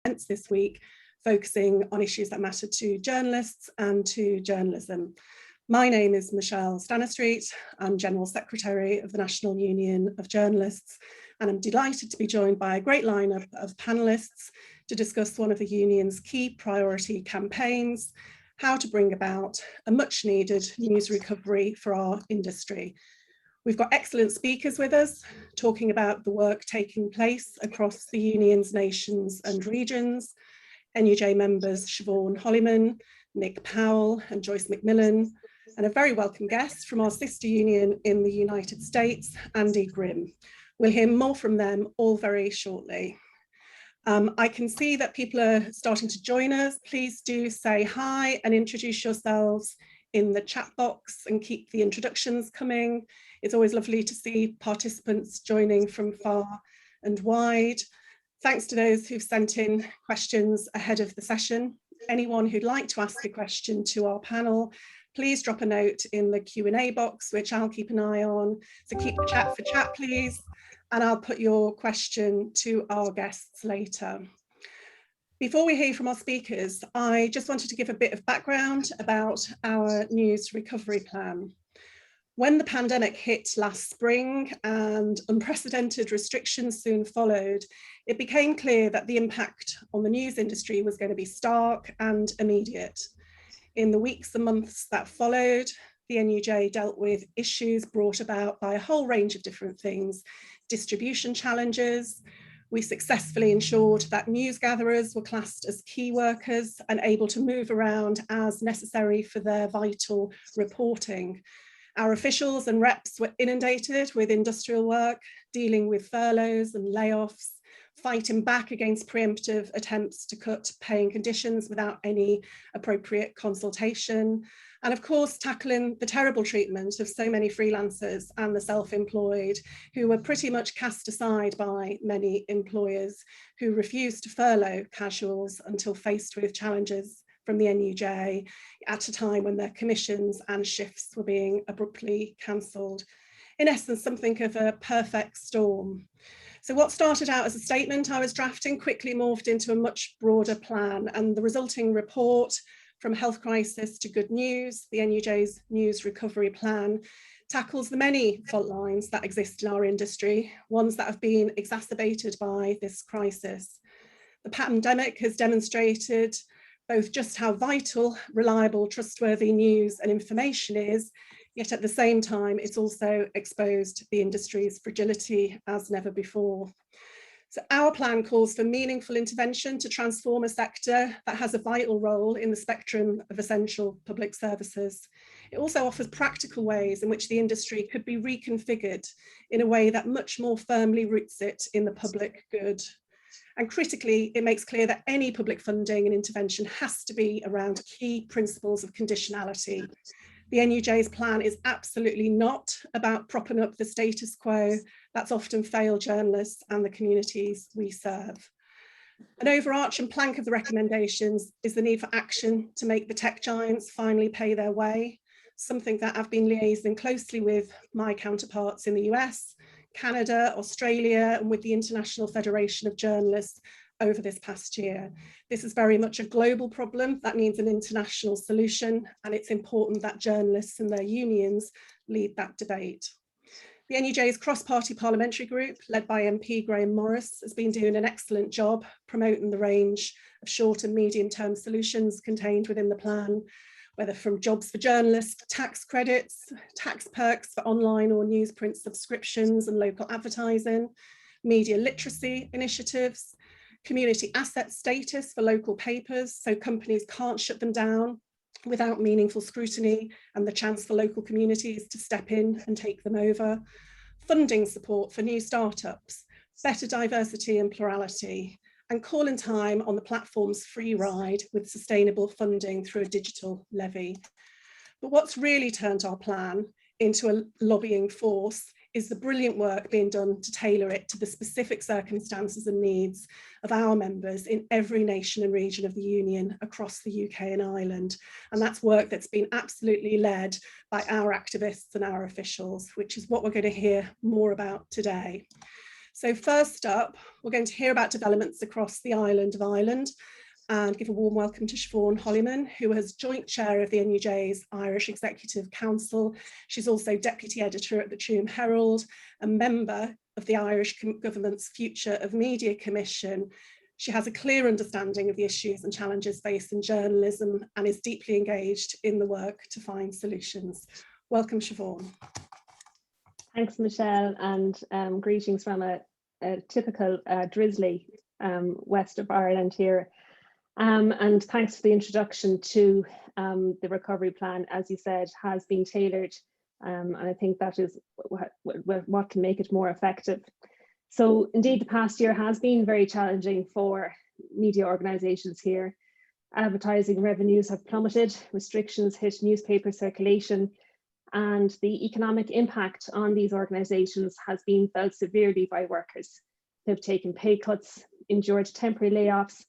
events this week, focusing on issues that matter to journalists and to journalism. My name is Michelle Stanistreet. I'm General Secretary of the National Union of Journalists, and I'm delighted to be joined by a great lineup of panellists to discuss one of the union's key priority campaigns, how to bring about a much needed news recovery for our industry. We've got excellent speakers with us talking about the work taking place across the union's nations and regions. NUJ members Siobhan Holliman, Nick Powell and Joyce McMillan, and a very welcome guest from our sister union in the United States, Andy Grimm. We'll hear more from them all very shortly. I can see that people are starting to join us. Please do say hi and introduce yourselves in the chat box and keep the introductions coming. It's always lovely to see participants joining from far and wide. Thanks to those who've sent in questions ahead of the session. Anyone who'd like to ask a question to our panel, please drop a note in the Q&A box, which I'll keep an eye on. So keep the chat for chat, please. And I'll put your question to our guests later. Before we hear from our speakers, I just wanted to give a bit of background about our news recovery plan. When the pandemic hit last spring and unprecedented restrictions soon followed, it became clear that the impact on the news industry was going to be stark and immediate. In the weeks and months that followed, the NUJ dealt with issues brought about by a whole range of different things, distribution challenges. We successfully ensured that news gatherers were classed as key workers and able to move around as necessary for their vital reporting. Our officials and reps were inundated with industrial work, dealing with furloughs and layoffs, fighting back against preemptive attempts to cut pay and conditions without any appropriate consultation, and of course tackling the terrible treatment of so many freelancers and the self-employed who were pretty much cast aside by many employers who refused to furlough casuals until faced with challenges from the NUJ at a time when their commissions and shifts were being abruptly cancelled. In essence, something of a perfect storm. So what started out as a statement I was drafting quickly morphed into a much broader plan, and the resulting report, From Health Crisis to Good News, the NUJ's News Recovery Plan, tackles the many fault lines that exist in our industry, ones that have been exacerbated by this crisis. The pandemic has demonstrated both just how vital, reliable, trustworthy news and information is, yet at the same time, it's also exposed the industry's fragility as never before. So our plan calls for meaningful intervention to transform a sector that has a vital role in the spectrum of essential public services. It also offers practical ways in which the industry could be reconfigured in a way that much more firmly roots it in the public good. And critically, it makes clear that any public funding and intervention has to be around key principles of conditionality. The NUJ's plan is absolutely not about propping up the status quo that's often failed journalists and the communities we serve. An overarching plank of the recommendations is the need for action to make the tech giants finally pay their way, something that I've been liaising closely with my counterparts in the US, Canada, Australia, and with the International Federation of Journalists over this past year. This is very much a global problem that needs an international solution, and it's important that journalists and their unions lead that debate. The NUJ's cross-party parliamentary group, led by MP Graham Morris, has been doing an excellent job promoting the range of short and medium-term solutions contained within the plan, whether from jobs for journalists, tax credits, tax perks for online or newsprint subscriptions and local advertising, media literacy initiatives, community asset status for local papers so companies can't shut them down without meaningful scrutiny and the chance for local communities to step in and take them over, funding support for new startups, better diversity and plurality, and calling time on the platform's free ride with sustainable funding through a digital levy. But what's really turned our plan into a lobbying force is the brilliant work being done to tailor it to the specific circumstances and needs of our members in every nation and region of the Union across the UK and Ireland. And that's work that's been absolutely led by our activists and our officials, which is what we're going to hear more about today. So first up, we're going to hear about developments across the island of Ireland and give a warm welcome to Siobhan Holliman, who is joint chair of the NUJ's Irish Executive Council. She's also deputy editor at the Tuam Herald, a member of the Irish Government's Future of Media Commission. She has a clear understanding of the issues and challenges faced in journalism and is deeply engaged in the work to find solutions. Welcome, Siobhan. Thanks, Michelle, and greetings from a typical drizzly west of Ireland here. And thanks for the introduction to the recovery plan, as you said, has been tailored, and I think that is what can make it more effective. So indeed, the past year has been very challenging for media organisations here. Advertising revenues have plummeted, restrictions hit newspaper circulation, and the economic impact on these organisations has been felt severely by workers who have taken pay cuts, endured temporary layoffs,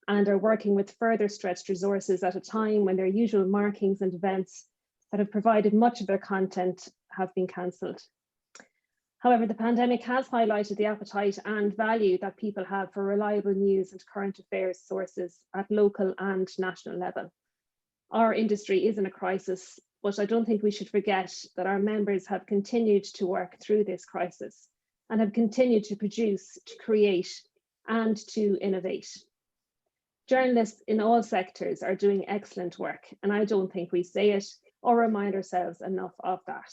and are working with further stretched resources at a time when their usual markings and events that have provided much of their content have been cancelled. However, the pandemic has highlighted the appetite and value that people have for reliable news and current affairs sources at local and national level. Our industry is in a crisis, but I don't think we should forget that our members have continued to work through this crisis and have continued to produce, to create, and to innovate. Journalists in all sectors are doing excellent work, and I don't think we say it or remind ourselves enough of that.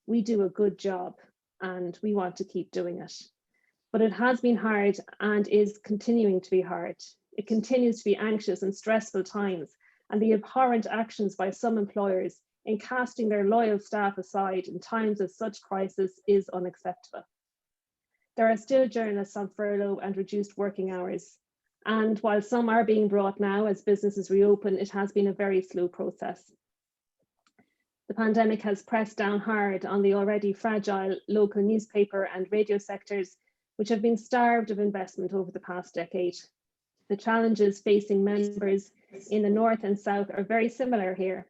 We do a good job and we want to keep doing it. But it has been hard and is continuing to be hard. It continues to be anxious and stressful times, and the abhorrent actions by some employers in casting their loyal staff aside in times of such crisis is unacceptable. There are still journalists on furlough and reduced working hours. And while some are being brought now as businesses reopen, it has been a very slow process. The pandemic has pressed down hard on the already fragile local newspaper and radio sectors, which have been starved of investment over the past decade. The challenges facing members in the north and south are very similar here.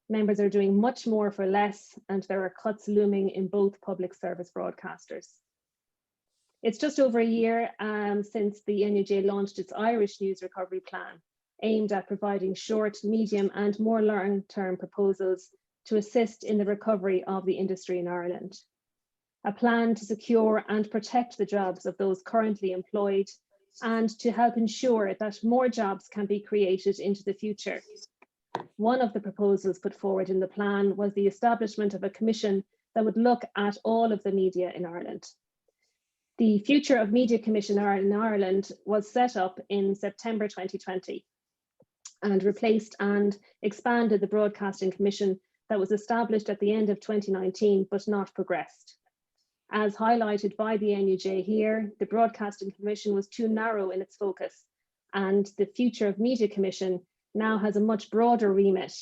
Members are doing much more for less, and there are cuts looming in both public service broadcasters. It's just over a year since the NUJ launched its Irish News Recovery Plan, aimed at providing short, medium and more long-term proposals to assist in the recovery of the industry in Ireland. A plan to secure and protect the jobs of those currently employed and to help ensure that more jobs can be created into the future. One of the proposals put forward in the plan was the establishment of a commission that would look at all of the media in Ireland. The Future of Media Commission in Ireland was set up in September 2020 and replaced and expanded the Broadcasting Commission that was established at the end of 2019 but not progressed. As highlighted by the NUJ here, the Broadcasting Commission was too narrow in its focus, and the Future of Media Commission now has a much broader remit,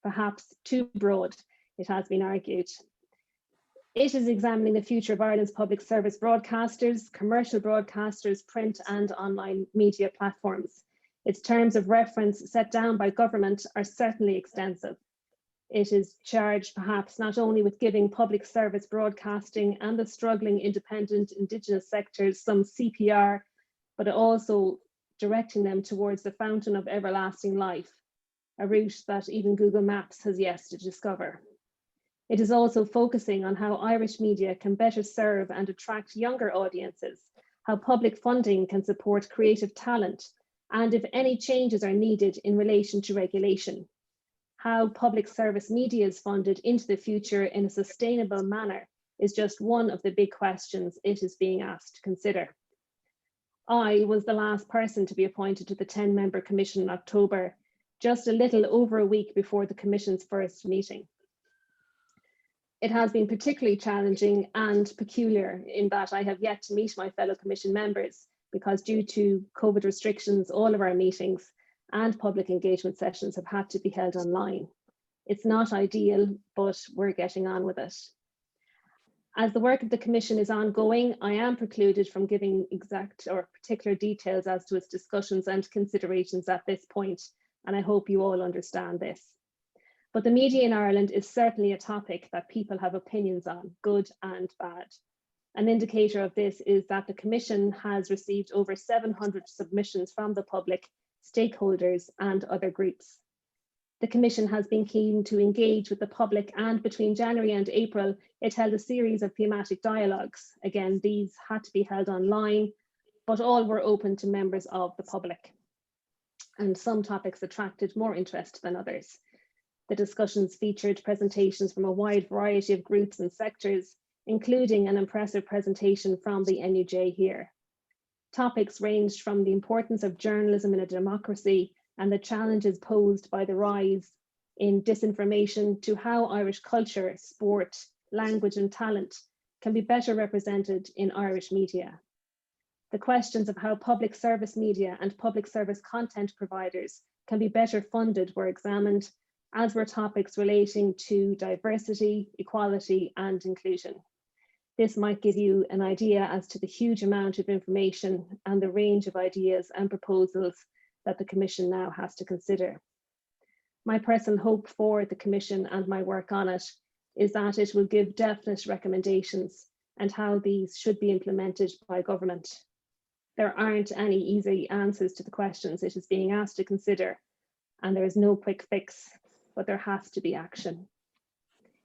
perhaps too broad, it has been argued. It is examining the future of Ireland's public service broadcasters, commercial broadcasters, print and online media platforms. Its terms of reference set down by government are certainly extensive. It is charged perhaps not only with giving public service broadcasting and the struggling independent Indigenous sectors some CPR, but also directing them towards the fountain of everlasting life, a route that even Google Maps has yet to discover. It is also focusing on how Irish media can better serve and attract younger audiences, how public funding can support creative talent, and if any changes are needed in relation to regulation. How public service media is funded into the future in a sustainable manner is just one of the big questions it is being asked to consider. I was the last person to be appointed to the 10-member commission in October, just a little over a week before the commission's first meeting. It has been particularly challenging and peculiar in that I have yet to meet my fellow commission members because due to COVID restrictions, all of our meetings and public engagement sessions have had to be held online. It's not ideal, but we're getting on with it. As the work of the Commission is ongoing, I am precluded from giving exact or particular details as to its discussions and considerations at this point, and I hope you all understand this. But the media in Ireland is certainly a topic that people have opinions on, good and bad. An indicator of this is that the Commission has received over 700 submissions from the public, stakeholders and other groups. The Commission has been keen to engage with the public, and between January and April, it held a series of thematic dialogues. Again, these had to be held online, but all were open to members of the public. And some topics attracted more interest than others. The discussions featured presentations from a wide variety of groups and sectors, including an impressive presentation from the NUJ here. Topics ranged from the importance of journalism in a democracy and the challenges posed by the rise in disinformation to how Irish culture, sport, language and talent can be better represented in Irish media. The questions of how public service media and public service content providers can be better funded were examined, as were topics relating to diversity, equality and inclusion. This might give you an idea as to the huge amount of information and the range of ideas and proposals that the Commission now has to consider. My personal hope for the Commission and my work on it is that it will give definite recommendations and how these should be implemented by government. There aren't any easy answers to the questions it is being asked to consider, and there is no quick fix, but there has to be action.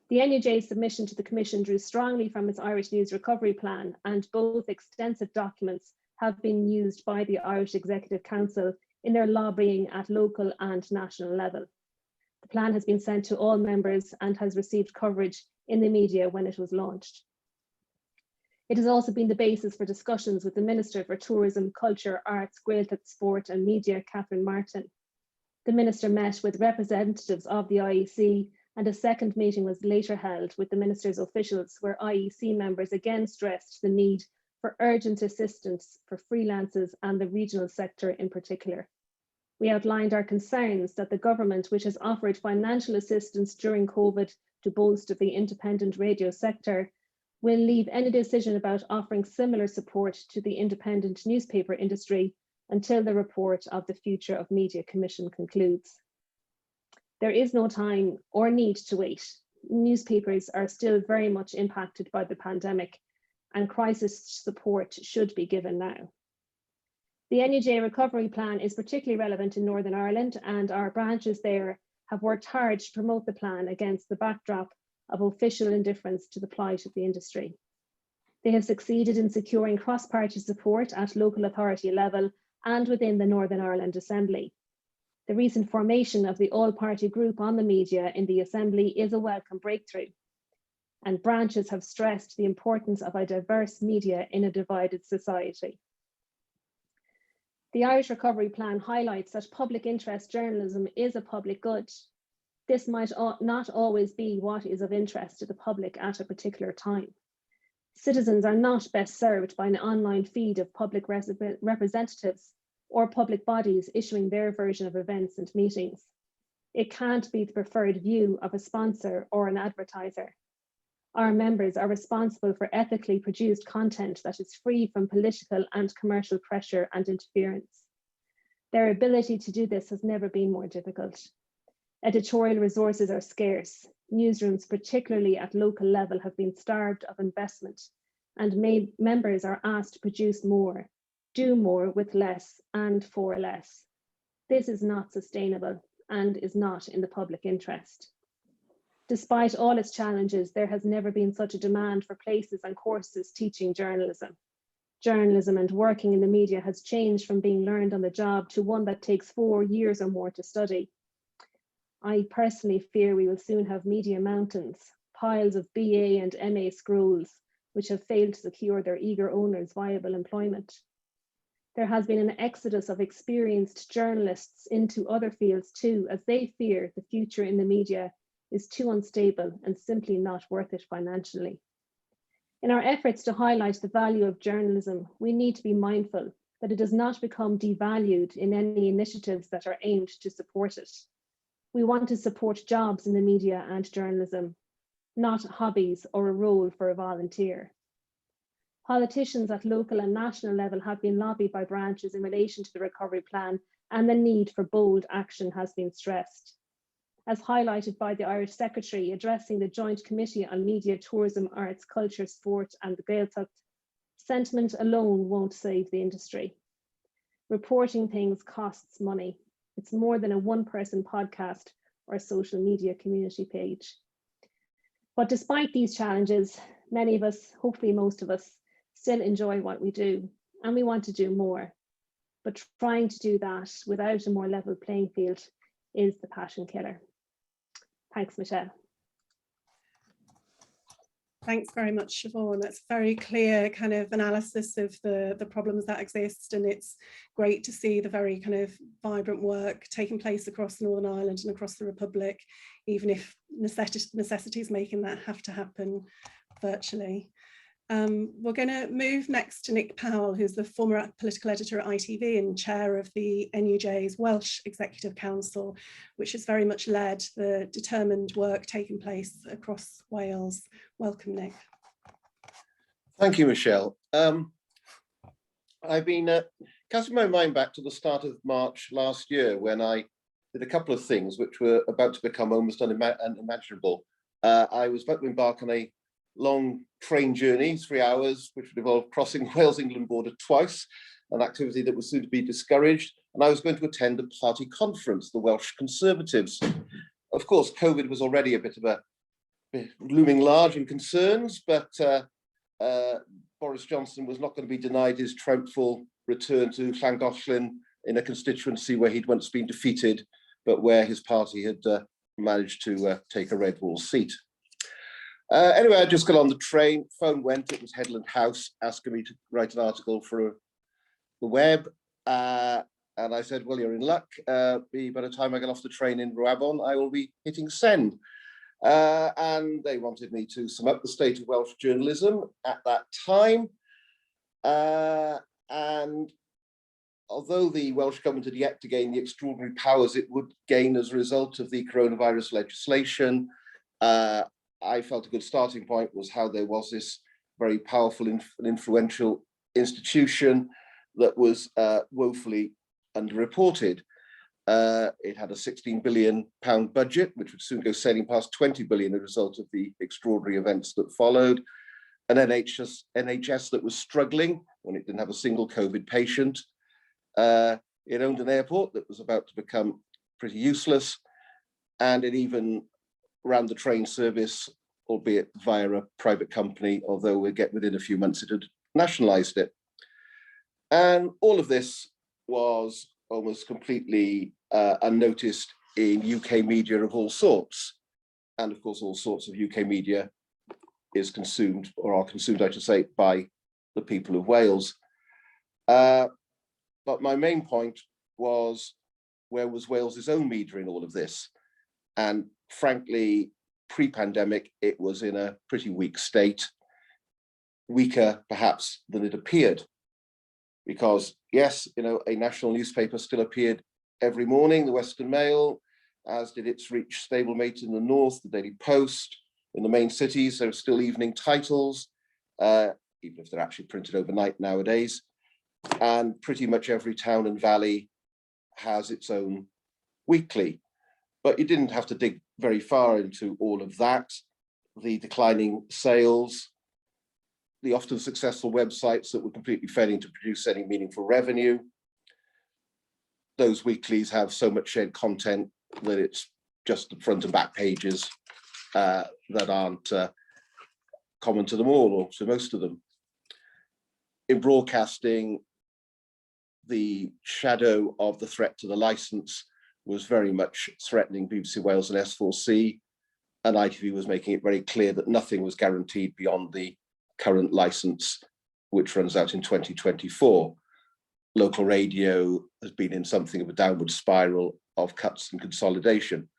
The NUJ submission to the Commission drew strongly from its Irish News Recovery Plan, and both extensive documents have been used by the Irish Executive Council in their lobbying at local and national level. The plan has been sent to all members and has received coverage in the media when it was launched. It has also been the basis for discussions with the Minister for Tourism, Culture, Arts, Gaeltacht, Sport and Media, Catherine Martin. The Minister met with representatives of the IEC, and a second meeting was later held with the Minister's officials, where IEC members again stressed the need for urgent assistance for freelancers and the regional sector in particular. We outlined our concerns that the government, which has offered financial assistance during COVID to bolster the independent radio sector, will leave any decision about offering similar support to the independent newspaper industry until the report of the Future of Media Commission concludes. There is no time or need to wait. Newspapers are still very much impacted by the pandemic, and crisis support should be given now. The NUJ Recovery Plan is particularly relevant in Northern Ireland, and our branches there have worked hard to promote the plan against the backdrop of official indifference to the plight of the industry. They have succeeded in securing cross-party support at local authority level and within the Northern Ireland Assembly. The recent formation of the all-party group on the media in the Assembly is a welcome breakthrough, and branches have stressed the importance of a diverse media in a divided society. The Irish Recovery Plan highlights that public interest journalism is a public good. This might not always be what is of interest to the public at a particular time. Citizens are not best served by an online feed of public representatives or public bodies issuing their version of events and meetings. It can't be the preferred view of a sponsor or an advertiser. Our members are responsible for ethically produced content that is free from political and commercial pressure and interference. Their ability to do this has never been more difficult. Editorial resources are scarce. Newsrooms, particularly at local level, have been starved of investment, and members are asked to produce more, do more with less and for less. This is not sustainable and is not in the public interest. Despite all its challenges, there has never been such a demand for places and courses teaching journalism. Journalism and working in the media has changed from being learned on the job to one that takes 4 years or more to study. I personally fear we will soon have media mountains, piles of BA and MA scrolls, which have failed to secure their eager owners viable employment. There has been an exodus of experienced journalists into other fields too, as they fear the future in the media is too unstable and simply not worth it financially. In our efforts to highlight the value of journalism, we need to be mindful that it does not become devalued in any initiatives that are aimed to support it. We want to support jobs in the media and journalism, not hobbies or a role for a volunteer. Politicians at local and national level have been lobbied by branches in relation to the recovery plan, and the need for bold action has been stressed. as highlighted by the Irish Secretary addressing the Joint Committee on Media, Tourism, Arts, Culture, Sport and the Gaeltacht, sentiment alone won't save the industry. Reporting things costs money. It's more than a one-person podcast or social media community page. But despite these challenges, many of us, hopefully most of us, still enjoy what we do, and we want to do more. But trying to do that without a more level playing field is the passion killer. Thanks, Michelle. Thanks very much, Siobhan. That's very clear kind of analysis of the problems that exist, and it's great to see the very kind of vibrant work taking place across Northern Ireland and across the Republic, even if necessities making that have to happen virtually. We're going to move next to Nick Powell, who's the former political editor at ITV and chair of the NUJ's Welsh Executive Council, which has very much led the determined work taking place across Wales. Welcome, Nick. Thank you, Michelle. I've been casting my mind back to the start of March last year when I did a couple of things which were about to become almost unimaginable. I was about to embark on a long train journey, 3 hours, which would involve crossing Wales-England border twice, an activity that was soon to be discouraged. And I was going to attend a party conference, the Welsh Conservatives. Of course, COVID was already a bit of a looming large in concerns, but Boris Johnson was not going to be denied his triumphal return to Llangollen in a constituency where he'd once been defeated, but where his party had managed to take a red wall seat. Anyway, I just got on the train, phone went, it was Headland House asking me to write an article for the web. And I said, well, you're in luck. By the time I get off the train in Rwabon, I will be hitting send. And they wanted me to sum up the state of Welsh journalism at that time. And although the Welsh government had yet to gain the extraordinary powers it would gain as a result of the coronavirus legislation, I felt a good starting point was how there was this very powerful and influential institution that was woefully underreported. It had a £16 billion budget, which would soon go sailing past 20 billion as a result of the extraordinary events that followed. An NHS that was struggling when it didn't have a single COVID patient. It owned an airport that was about to become pretty useless. And it even ran the train service, albeit via a private company, although we'll get within a few months it had nationalised it. And all of this was almost completely unnoticed in UK media of all sorts. And of course, all sorts of UK media is consumed, or are consumed, I should say, by the people of Wales. But my main point was, where was Wales's own media in all of this? And frankly, pre-pandemic, it was in a pretty weak state, weaker perhaps than it appeared. Because yes, you know, a national newspaper still appeared every morning, the Western Mail, as did its rich stablemate in the north, the Daily Post. In the main cities, there are still evening titles, even if they're actually printed overnight nowadays. And pretty much every town and valley has its own weekly. But you didn't have to dig very far into all of that. The declining sales, the often successful websites that were completely failing to produce any meaningful revenue. Those weeklies have so much shared content that it's just the front and back pages that aren't common to them all, or to most of them. In broadcasting, the shadow of the threat to the licence was very much threatening BBC Wales and S4C, and ITV was making it very clear that nothing was guaranteed beyond the current licence, which runs out in 2024. Local radio has been in something of a downward spiral of cuts and consolidation.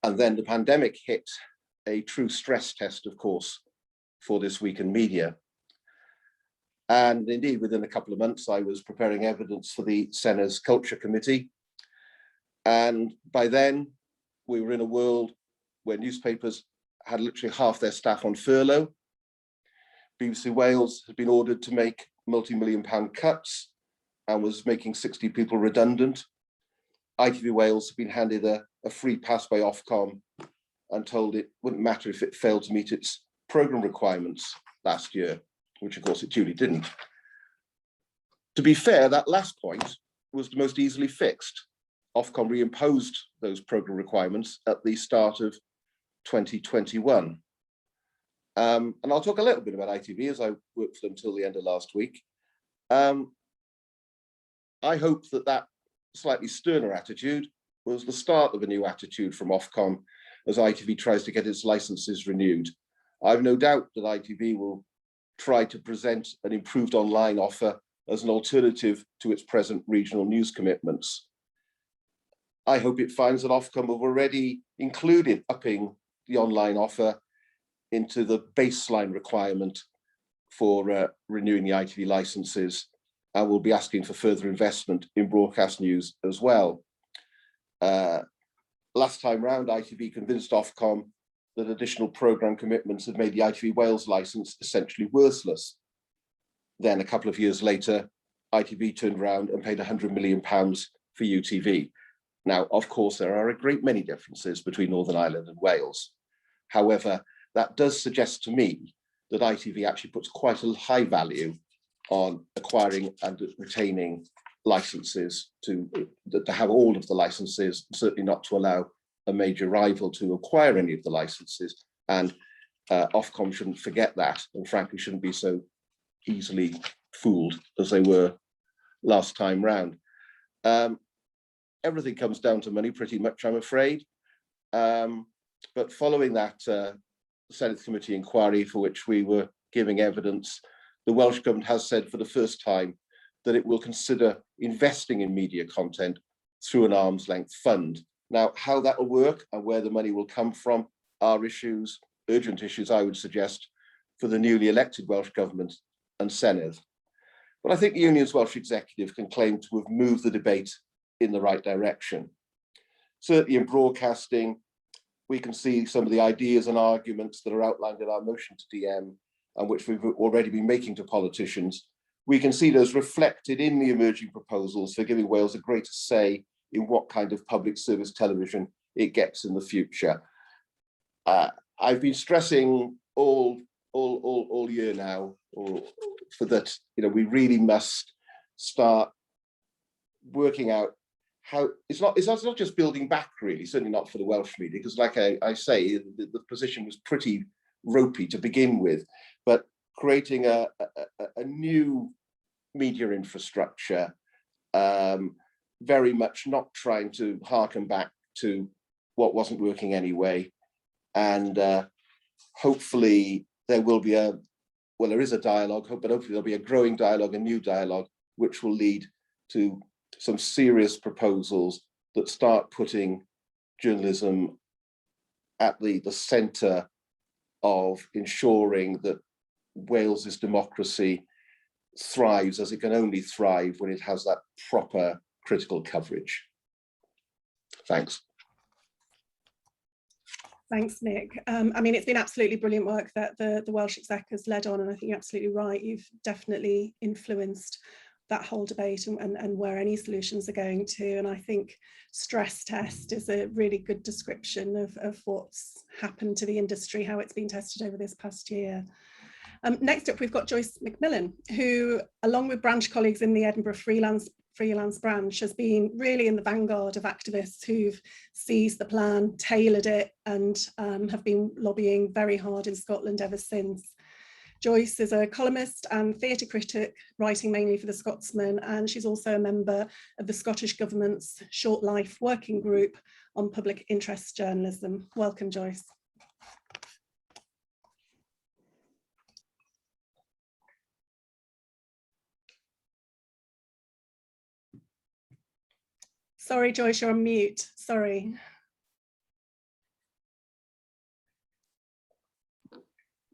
And then the pandemic hit, a true stress test, of course, for this weakened media. And indeed, within a couple of months, I was preparing evidence for the Senate's Culture Committee. And by then, we were in a world where newspapers had literally half their staff on furlough. BBC Wales had been ordered to make multi-million-pound cuts and was making 60 people redundant. ITV Wales had been handed a a free pass by Ofcom and told it wouldn't matter if it failed to meet its programme requirements last year, which of course it duly didn't. To be fair, that last point was the most easily fixed. Ofcom reimposed those programme requirements at the start of 2021. And I'll talk a little bit about ITV as I worked for them until the end of last week. I hope that that slightly sterner attitude was the start of a new attitude from Ofcom as ITV tries to get its licenses renewed. I've no doubt that ITV will try to present an improved online offer as an alternative to its present regional news commitments. I hope it finds that Ofcom have already included upping the online offer into the baseline requirement for renewing the ITV licenses, and will be asking for further investment in broadcast news as well. Last time round, ITV convinced Ofcom that additional programme commitments had made the ITV Wales licence essentially worthless. Then a couple of years later, ITV turned around and paid £100 million for UTV. Now, of course, there are a great many differences between Northern Ireland and Wales. However, that does suggest to me that ITV actually puts quite a high value on acquiring and retaining licenses, to have all of the licenses, certainly not to allow a major rival to acquire any of the licenses. And Ofcom shouldn't forget that, and frankly shouldn't be so easily fooled as they were last time round. Everything comes down to money pretty much, I'm afraid. But following that Senate committee inquiry for which we were giving evidence, the Welsh Government has said for the first time that it will consider investing in media content through an arm's length fund. Now, how that will work and where the money will come from are issues, urgent issues, I would suggest, for the newly elected Welsh Government and Senedd. But I think the Union's Welsh Executive can claim to have moved the debate in the right direction. Certainly in broadcasting, we can see some of the ideas and arguments that are outlined in our motion to DM and which we've already been making to politicians. We can see those reflected in the emerging proposals for giving Wales a greater say in what kind of public service television it gets in the future. I've been stressing all year now for that, we really must start working out how it's not just building back, really, certainly not for the Welsh media, because like I say, the position was pretty ropey to begin with, but creating a new media infrastructure, very much not trying to harken back to what wasn't working anyway. And hopefully there will be there is a dialogue, but hopefully there'll be a growing dialogue, a new dialogue, which will lead to some serious proposals that start putting journalism at the centre of ensuring that Wales's democracy thrives as it can only thrive when it has that proper critical coverage. Thanks. Thanks, Nick. I mean, it's been absolutely brilliant work that the Welsh Exec has led on, and I think you're absolutely right. You've definitely influenced that whole debate and where any solutions are going to. And I think stress test is a really good description of what's happened to the industry, how it's been tested over this past year. Next up, we've got Joyce McMillan, who, along with branch colleagues in the Edinburgh Freelance branch, has been really in the vanguard of activists who've seized the plan, tailored it, and have been lobbying very hard in Scotland ever since. Joyce is a columnist and theatre critic, writing mainly for The Scotsman, and she's also a member of the Scottish Government's Short Life Working Group on Public Interest Journalism. Welcome, Joyce. Sorry, Joyce, you're on mute. Sorry.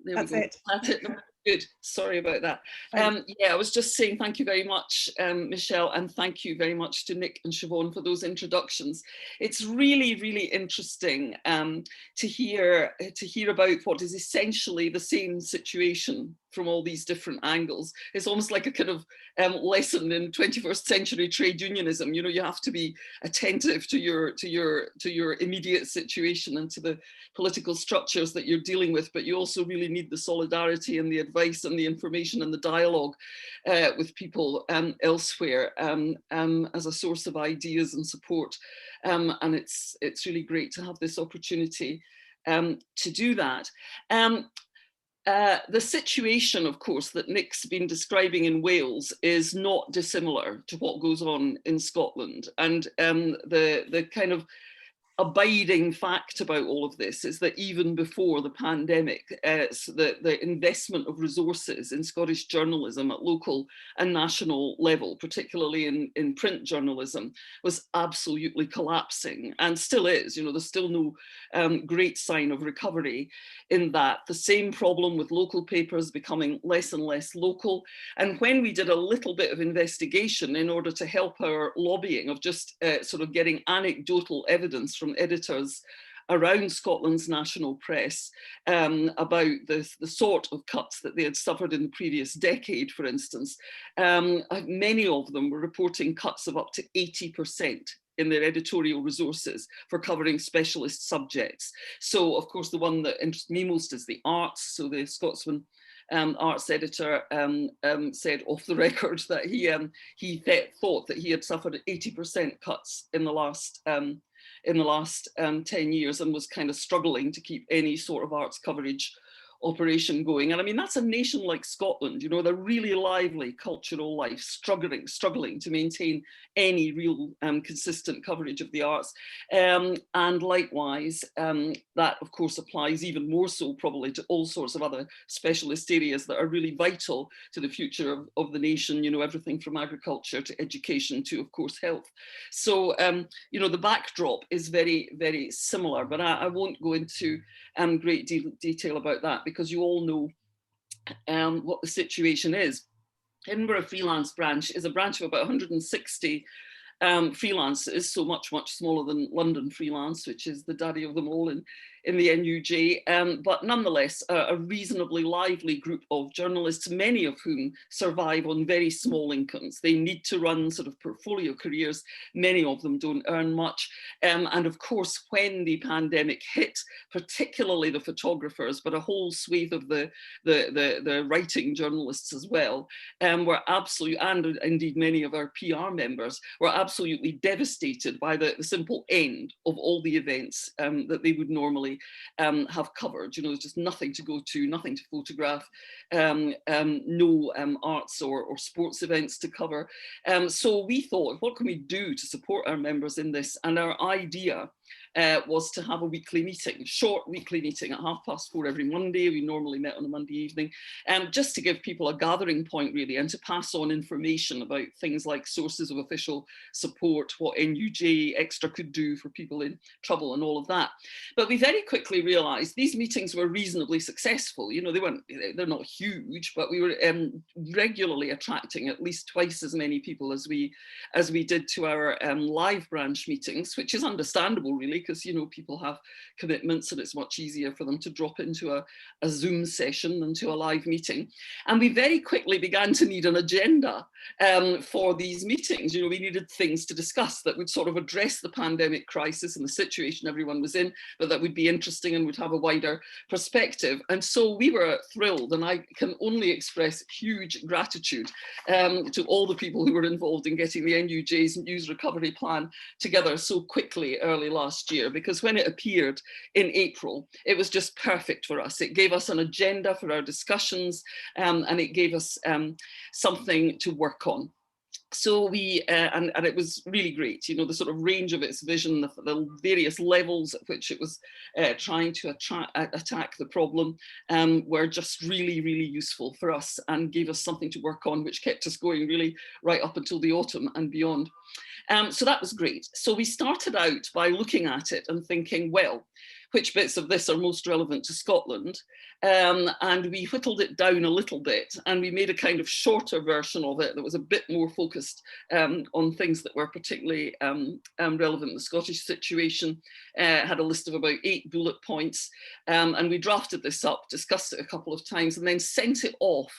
There That's we go. it. That's it. Good. Sorry about that. Yeah, I was just saying thank you very much, Michelle, and thank you very much to Nick and Siobhan for those introductions. It's really, really interesting to hear about what is essentially the same situation from all these different angles. It's almost like a kind of lesson in 21st century trade unionism. You know, you have to be attentive to your immediate situation and to the political structures that you're dealing with, but you also really need the solidarity and the advice and the information and the dialogue with people elsewhere as a source of ideas and support. And it's really great to have this opportunity to do that. The situation, of course, that Nick's been describing in Wales is not dissimilar to what goes on in Scotland. And the kind of abiding fact about all of this is that even before the pandemic, the investment of resources in Scottish journalism at local and national level, particularly in print journalism, was absolutely collapsing, and still is. You know, there's still no great sign of recovery in that. The same problem with local papers becoming less and less local. And when we did a little bit of investigation in order to help our lobbying of just sort of getting anecdotal evidence from editors around Scotland's national press about the sort of cuts that they had suffered in the previous decade, for instance, many of them were reporting cuts of up to 80% in their editorial resources for covering specialist subjects. So, of course, the one that interests me most is the arts. So the Scotsman arts editor said off the record that he thought that he had suffered 80% cuts in the last 10 years and was kind of struggling to keep any sort of arts coverage operation going. And I mean, that's a nation like Scotland, you know, they're really lively cultural life, struggling to maintain any real consistent coverage of the arts. And likewise, that of course applies even more so probably to all sorts of other specialist areas that are really vital to the future of the nation, you know, everything from agriculture to education to, of course, health. So, you know, the backdrop is very, very similar, but I won't go into great detail about that, because you all know what the situation is. Edinburgh Freelance branch is a branch of about 160 freelancers, so much smaller than London Freelance, which is the daddy of them all in the NUJ, but nonetheless a reasonably lively group of journalists, many of whom survive on very small incomes. They need to run sort of portfolio careers. Many of them don't earn much. And of course, when the pandemic hit, particularly the photographers, but a whole swathe of the writing journalists as well, were absolutely, and indeed many of our PR members, were absolutely devastated by the simple end of all the events that they would normally have covered. You know, there's just nothing to go to, nothing to photograph, no arts or sports events to cover. So we thought, what can we do to support our members in this? And our idea was to have a weekly meeting, short weekly meeting at 4:30 every Monday. We normally met on a Monday evening, just to give people a gathering point really, and to pass on information about things like sources of official support, what NUJ Extra could do for people in trouble and all of that. But we very quickly realized these meetings were reasonably successful. You know, they're not huge, but we were regularly attracting at least twice as many people as we did to our live branch meetings, which is understandable really, because, you know, people have commitments and it's much easier for them to drop into a Zoom session than to a live meeting. And we very quickly began to need an agenda for these meetings. You know, we needed things to discuss that would sort of address the pandemic crisis and the situation everyone was in, but that would be interesting and would have a wider perspective. And so we were thrilled, and I can only express huge gratitude to all the people who were involved in getting the NUJ's News Recovery Plan together so quickly early last year, because when it appeared in April, it was just perfect for us. It gave us an agenda for our discussions, and it gave us something to work on. So we, and it was really great, you know, the sort of range of its vision, the various levels at which it was trying to attack the problem were just really, really useful for us and gave us something to work on, which kept us going really right up until the autumn and beyond. So that was great. So we started out by looking at it and thinking, well, which bits of this are most relevant to Scotland. And we whittled it down a little bit, and we made a kind of shorter version of it that was a bit more focused on things that were particularly relevant in the Scottish situation. Had a list of about 8 bullet points, and we drafted this up, discussed it a couple of times, and then sent it off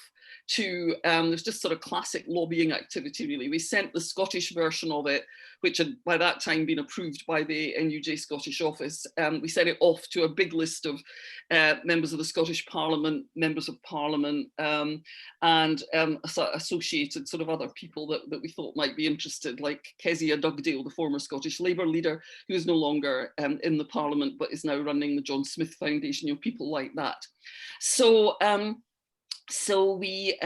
to, there's just sort of classic lobbying activity really. We sent the Scottish version of it, which had by that time been approved by the NUJ Scottish office. We sent it off to a big list of members of the Scottish Parliament, members of Parliament, and associated sort of other people that we thought might be interested, like Kezia Dugdale, the former Scottish Labour leader, who is no longer in the Parliament, but is now running the John Smith Foundation, you know, people like that. So we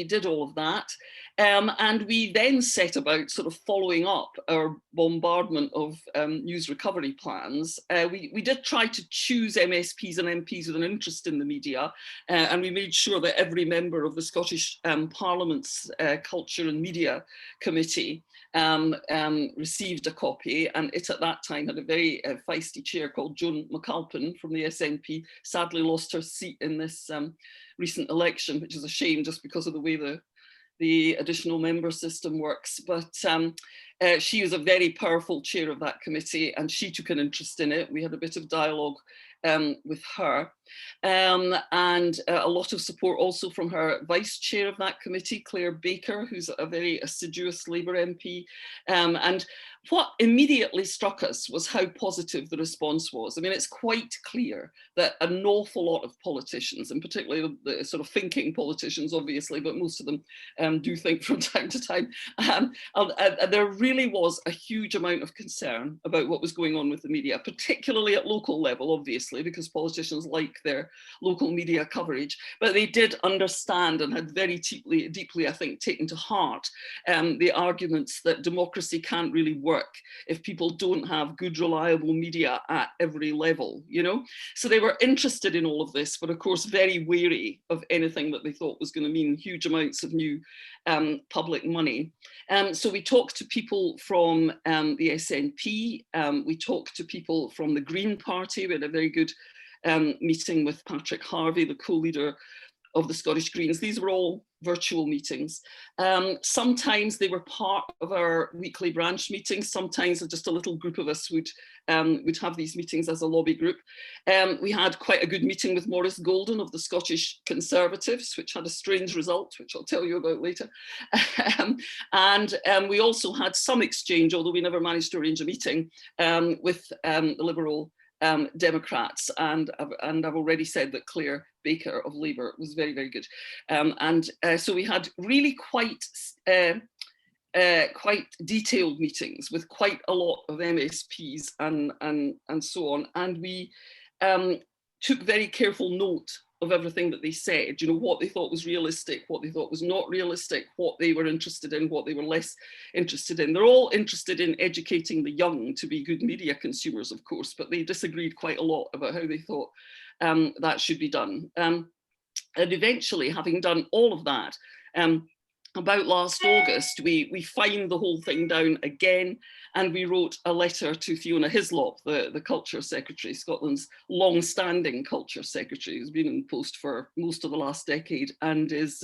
did all of that, and we then set about sort of following up our bombardment of news recovery plans. We did try to choose MSPs and MPs with an interest in the media, and we made sure that every member of the Scottish Parliament's Culture and Media Committee received a copy, and it at that time had a very feisty chair called Joan McAlpin from the SNP, sadly lost her seat in this recent election, which is a shame just because of the way the additional member system works. But she was a very powerful chair of that committee, and she took an interest in it. We had a bit of dialogue with her, and a lot of support also from her vice chair of that committee, Claire Baker, who's a very assiduous Labour MP. And what immediately struck us was how positive the response was. I mean, it's quite clear that an awful lot of politicians, and particularly the sort of thinking politicians, obviously, but most of them do think from time to time, there really was a huge amount of concern about what was going on with the media, particularly at local level, obviously, because politicians like their local media coverage, but they did understand and had very deeply, I think, taken to heart the arguments that democracy can't really work if people don't have good, reliable media at every level, you know? So they were interested in all of this, but of course very wary of anything that they thought was going to mean huge amounts of new public money. So we talked to people from the SNP, we talked to people from the Green Party. We had a very good meeting with Patrick Harvey, the co-leader of the Scottish Greens. These were all virtual meetings. Sometimes they were part of our weekly branch meetings. Sometimes just a little group of us would have these meetings as a lobby group. We had quite a good meeting with Maurice Golden of the Scottish Conservatives, which had a strange result, which I'll tell you about later. And we also had some exchange, although we never managed to arrange a meeting, with the Liberal Democrats, and I've already said that Claire Baker of Labour was very, very good. So we had really quite detailed meetings with quite a lot of MSPs and so on. And we took very careful note of everything that they said, you know, what they thought was realistic, what they thought was not realistic, what they were interested in, what they were less interested in. They're all interested in educating the young to be good media consumers, of course, but they disagreed quite a lot about how they thought that should be done. And eventually, having done all of that, about last August, we fined the whole thing down again, and we wrote a letter to Fiona Hislop, the Culture Secretary, Scotland's long-standing Culture Secretary, who's been in post for most of the last decade and has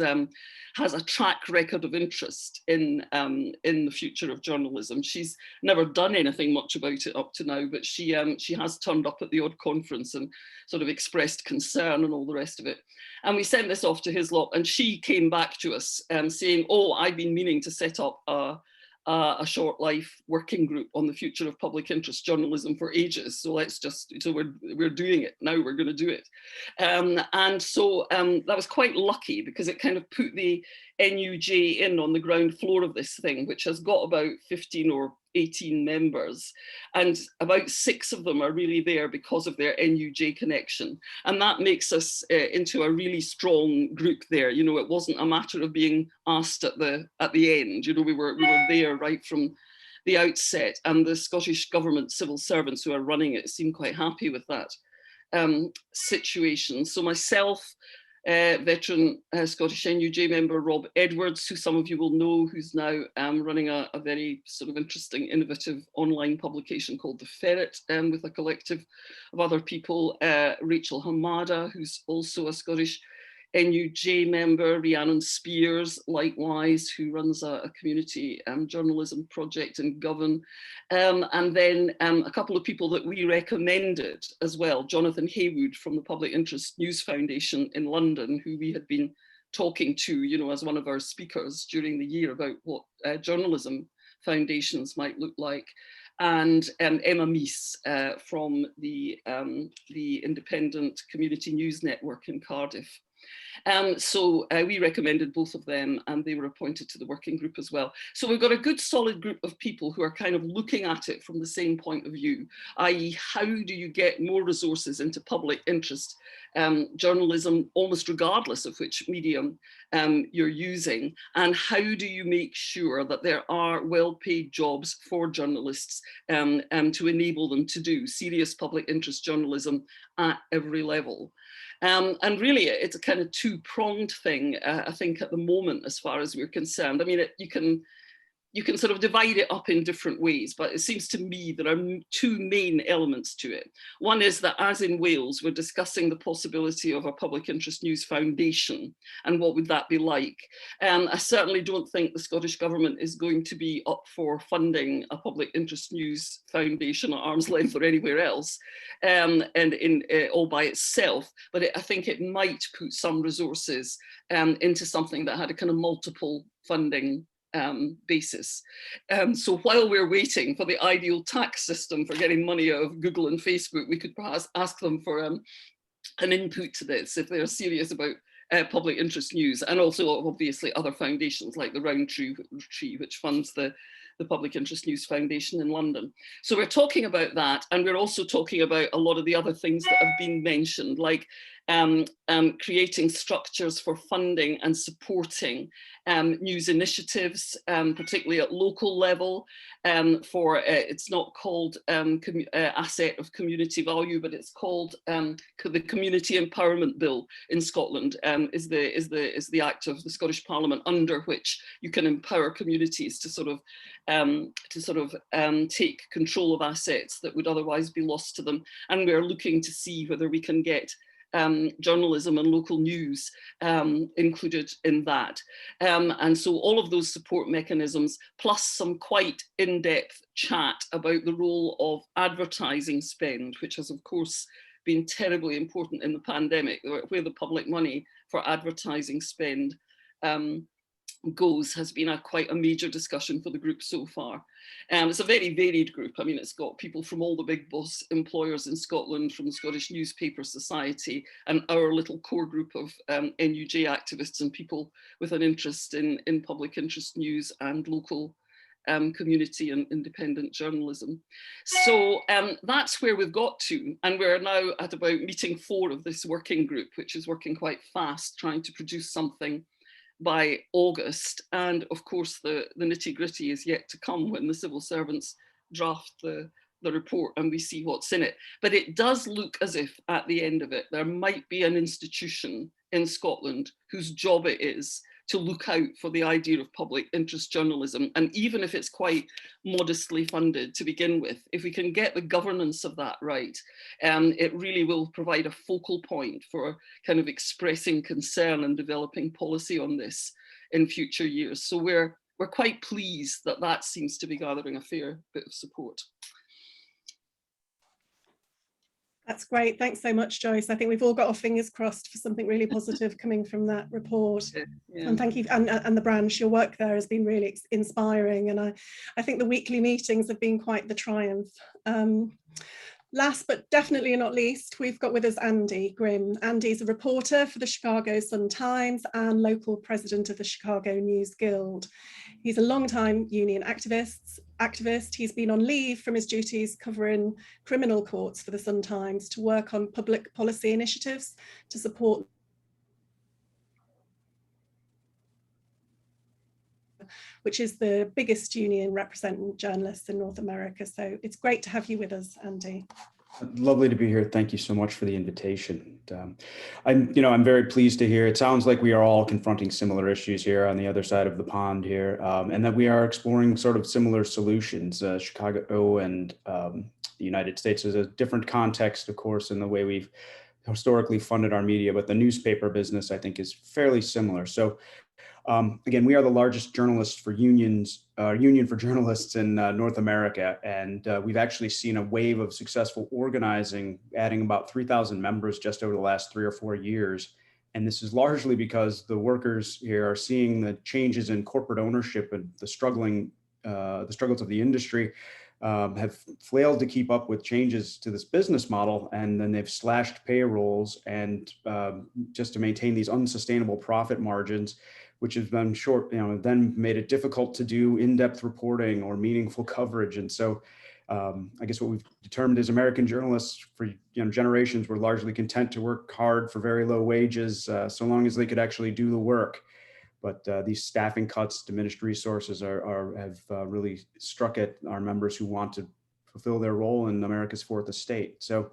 a track record of interest in the future of journalism. She's never done anything much about it up to now, but she has turned up at the odd conference and sort of expressed concern and all the rest of it. And we sent this off to Hislop, and she came back to us saying, oh, I've been meaning to set up a short life working group on the future of public interest journalism for ages. So we're doing it now, we're going to do it. And so that was quite lucky, because it kind of put the NUJ in on the ground floor of this thing, which has got about 15 or 18 members, and about 6 of them are really there because of their NUJ connection, and that makes us into a really strong group there. You know, it wasn't a matter of being asked at the end. You know, we were there right from the outset, and the Scottish Government civil servants who are running it seem quite happy with that situation. So myself, veteran Scottish NUJ member Rob Edwards, who some of you will know, who's now running a very sort of interesting, innovative online publication called The Ferret, with a collective of other people. Rachel Hamada, who's also a Scottish NUJ member, Rhiannon Spears, likewise, who runs a community journalism project in Govan. And then a couple of people that we recommended as well, Jonathan Haywood from the Public Interest News Foundation in London, who we had been talking to, you know, as one of our speakers during the year about what journalism foundations might look like. And Emma Meese from the Independent Community News Network in Cardiff. So we recommended both of them, and they were appointed to the working group as well. So we've got a good solid group of people who are kind of looking at it from the same point of view, i.e. how do you get more resources into public interest journalism, almost regardless of which medium you're using, and how do you make sure that there are well-paid jobs for journalists to enable them to do serious public interest journalism at every level. And really, it's a kind of two-pronged thing, I think, at the moment, as far as we're concerned. I mean, you can sort of divide it up in different ways, but it seems to me there are two main elements to it. One is that, as in Wales, we're discussing the possibility of a public interest news foundation, and what would that be like? I certainly don't think the Scottish Government is going to be up for funding a public interest news foundation at arm's length or anywhere else, and all by itself, but I think it might put some resources into something that had a kind of multiple funding basis. So while we're waiting for the ideal tax system for getting money out of Google and Facebook, we could perhaps ask them for an input to this if they're serious about public interest news, and also obviously other foundations like the Roundtree, which funds the Public Interest News Foundation in London. So we're talking about that, and we're also talking about a lot of the other things that have been mentioned, like creating structures for funding and supporting news initiatives, particularly at local level, it's not called asset of community value, but it's called the Community Empowerment Bill in Scotland, is the act of the Scottish Parliament under which you can empower communities to sort of take control of assets that would otherwise be lost to them. And we're looking to see whether we can get journalism and local news included in that. And so all of those support mechanisms, plus some quite in-depth chat about the role of advertising spend, which has of course been terribly important in the pandemic, where the public money for advertising spend goes, has been quite a major discussion for the group so far. It's a very varied group. I mean, it's got people from all the big boss employers in Scotland, from the Scottish Newspaper Society, and our little core group of NUJ activists and people with an interest in public interest news and local community and independent journalism. So that's where we've got to, and we're now at about meeting 4 of this working group, which is working quite fast, trying to produce something by August. And of course the nitty-gritty is yet to come when the civil servants draft the report and we see what's in it. But it does look as if at the end of it there might be an institution in Scotland whose job it is to look out for the idea of public interest journalism. And even if it's quite modestly funded to begin with, if we can get the governance of that right, it really will provide a focal point for kind of expressing concern and developing policy on this in future years. So we're quite pleased that that seems to be gathering a fair bit of support. That's great. Thanks so much, Joyce. I think we've all got our fingers crossed for something really positive coming from that report. Yeah. And thank you, and the branch, your work there has been really inspiring. And I think the weekly meetings have been quite the triumph. Last but definitely not least, we've got with us Andy Grimm. Andy's a reporter for the Chicago Sun-Times and local president of the Chicago NewsGuild. He's a long-time union activist. He's been on leave from his duties covering criminal courts for the Sun-Times to work on public policy initiatives to support which is the biggest union representing journalists in North America. So it's great to have you with us, Andy. Lovely to be here. Thank you so much for the invitation. I'm very pleased to hear. It sounds like we are all confronting similar issues here on the other side of the pond here, and that we are exploring sort of similar solutions. Chicago and the United States is a different context, of course, in the way we've historically funded our media, but the newspaper business, I think, is fairly similar. So again, we are the largest journalists for union for journalists in North America, and we've actually seen a wave of successful organizing, adding about 3,000 members just over the last 3 or 4 years. And this is largely because the workers here are seeing the changes in corporate ownership and the struggles of the industry have failed to keep up with changes to this business model, and then they've slashed payrolls and just to maintain these unsustainable profit margins, which has been then made it difficult to do in-depth reporting or meaningful coverage. And so I guess what we've determined is American journalists for generations were largely content to work hard for very low wages, so long as they could actually do the work. But these staffing cuts, diminished resources have really struck at our members who want to fulfill their role in America's fourth estate. So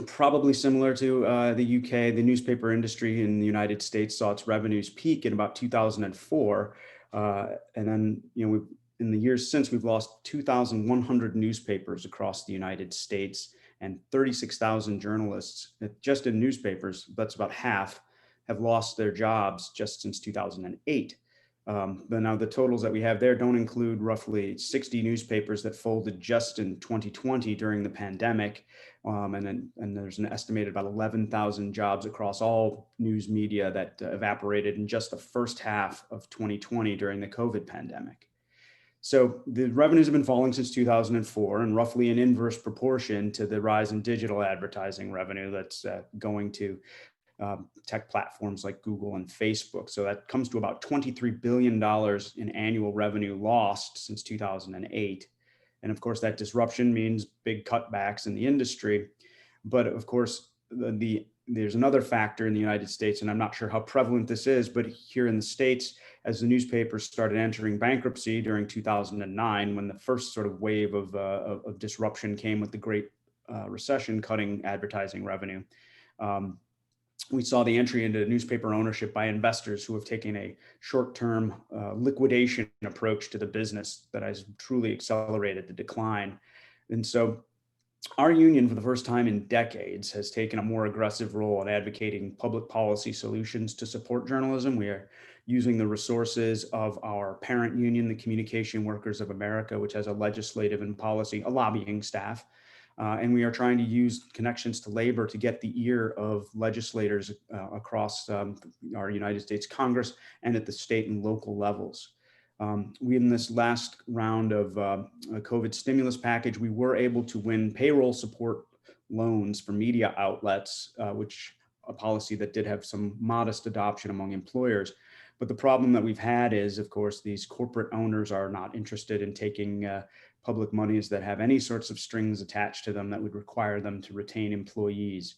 probably similar to the UK, the newspaper industry in the United States saw its revenues peak in about 2004. And then, in the years since, we've lost 2,100 newspapers across the United States and 36,000 journalists just in newspapers. That's about half have lost their jobs just since 2008. But now the totals that we have there don't include roughly 60 newspapers that folded just in 2020 during the pandemic. And there's an estimated about 11,000 jobs across all news media that evaporated in just the first half of 2020 during the COVID pandemic. So the revenues have been falling since 2004 and roughly in inverse proportion to the rise in digital advertising revenue that's going to tech platforms like Google and Facebook. So that comes to about $23 billion in annual revenue lost since 2008. And of course, that disruption means big cutbacks in the industry. But of course, there's another factor in the United States, and I'm not sure how prevalent this is, but here in the States, as the newspapers started entering bankruptcy during 2009, when the first sort of wave of disruption came with the Great Recession, cutting advertising revenue, we saw the entry into newspaper ownership by investors who have taken a short-term liquidation approach to the business that has truly accelerated the decline. And so our union, for the first time in decades, has taken a more aggressive role in advocating public policy solutions to support journalism. We are using the resources of our parent union, the Communication Workers of America, which has a legislative and policy, a lobbying staff. And we are trying to use connections to labor to get the ear of legislators across our United States Congress and at the state and local levels. We, in this last round of a COVID stimulus package, we were able to win payroll support loans for media outlets, which a policy that did have some modest adoption among employers. But the problem that we've had is, of course, these corporate owners are not interested in taking public monies that have any sorts of strings attached to them that would require them to retain employees.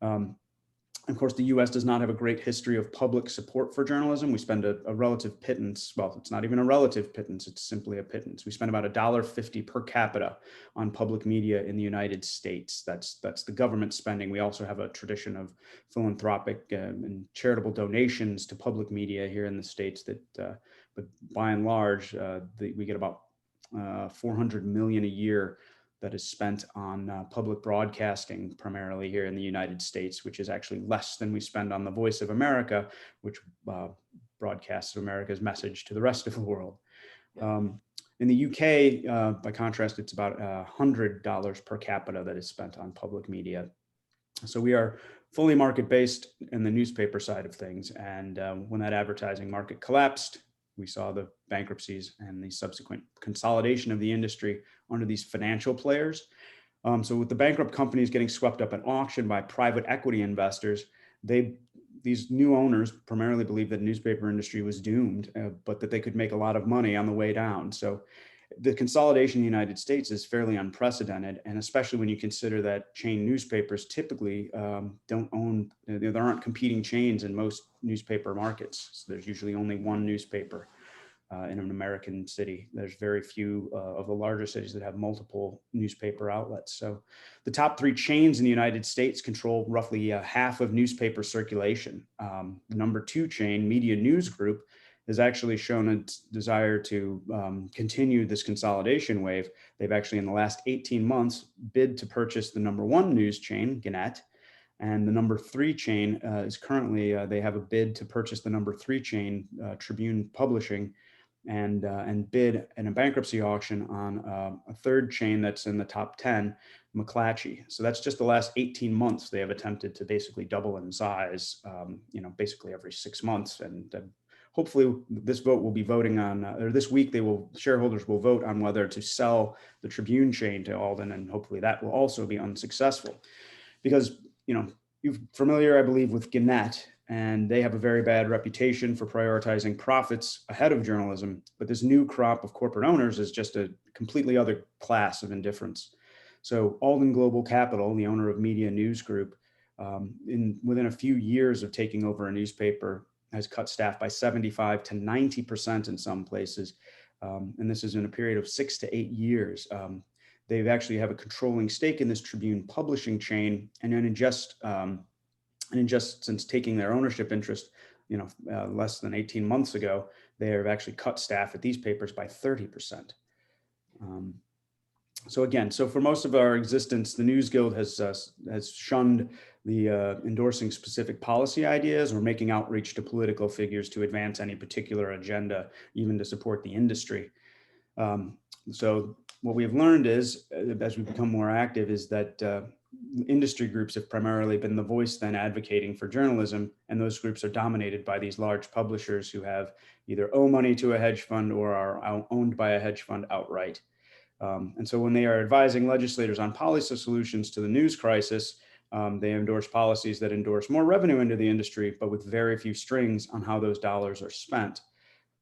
Of course, the US does not have a great history of public support for journalism. We spend a relative pittance. Well, it's not even a relative pittance, it's simply a pittance. We spend about $1.50 per capita on public media in the United States. That's the government spending. We also have a tradition of philanthropic and charitable donations to public media here in the States but by and large, we get about $400 million a year that is spent on public broadcasting, primarily here in the United States, which is actually less than we spend on the Voice of America, which broadcasts America's message to the rest of the world. In the UK, by contrast, it's about $100 per capita that is spent on public media. So we are fully market-based in the newspaper side of things. And when that advertising market collapsed, we saw the bankruptcies and the subsequent consolidation of the industry under these financial players. So with the bankrupt companies getting swept up at auction by private equity investors, these new owners primarily believed that the newspaper industry was doomed, but that they could make a lot of money on the way down. So the consolidation in the United States is fairly unprecedented, and especially when you consider that chain newspapers typically don't own, there aren't competing chains in most newspaper markets. So there's usually only one newspaper. in an American city. There's very few of the larger cities that have multiple newspaper outlets. So the top 3 chains in the United States control roughly half of newspaper circulation. The number 2 chain, Media News Group, has actually shown its desire to continue this consolidation wave. They've actually, in the last 18 months, bid to purchase the number 1 news chain, Gannett, and the number 3 chain is currently, they have a bid to purchase the number 3 chain, Tribune Publishing, and bid in a bankruptcy auction on a 3rd chain that's in the top 10, McClatchy. So that's just the last 18 months. They have attempted to basically double in size, basically every 6 months. And hopefully this vote will be voting on, or this week shareholders will vote on whether to sell the Tribune chain to Alden, and hopefully that will also be unsuccessful. Because, you're familiar, I believe, with Gannett, and they have a very bad reputation for prioritizing profits ahead of journalism. But this new crop of corporate owners is just a completely other class of indifference. So Alden Global Capital, the owner of Media News Group, within a few years of taking over a newspaper, has cut staff by 75 to 90% in some places. And this is in a period of 6 to 8 years. They actually have a controlling stake in this Tribune publishing chain, and then just since taking their ownership interest, less than 18 months ago, they have actually cut staff at these papers by 30%. So for most of our existence, the NewsGuild has shunned the endorsing specific policy ideas or making outreach to political figures to advance any particular agenda, even to support the industry. So what we have learned is, as we become more active, is that industry groups have primarily been the voice then advocating for journalism, and those groups are dominated by these large publishers who have either owe money to a hedge fund or are owned by a hedge fund outright. And so when they are advising legislators on policy solutions to the news crisis, they endorse policies that endorse more revenue into the industry, but with very few strings on how those dollars are spent.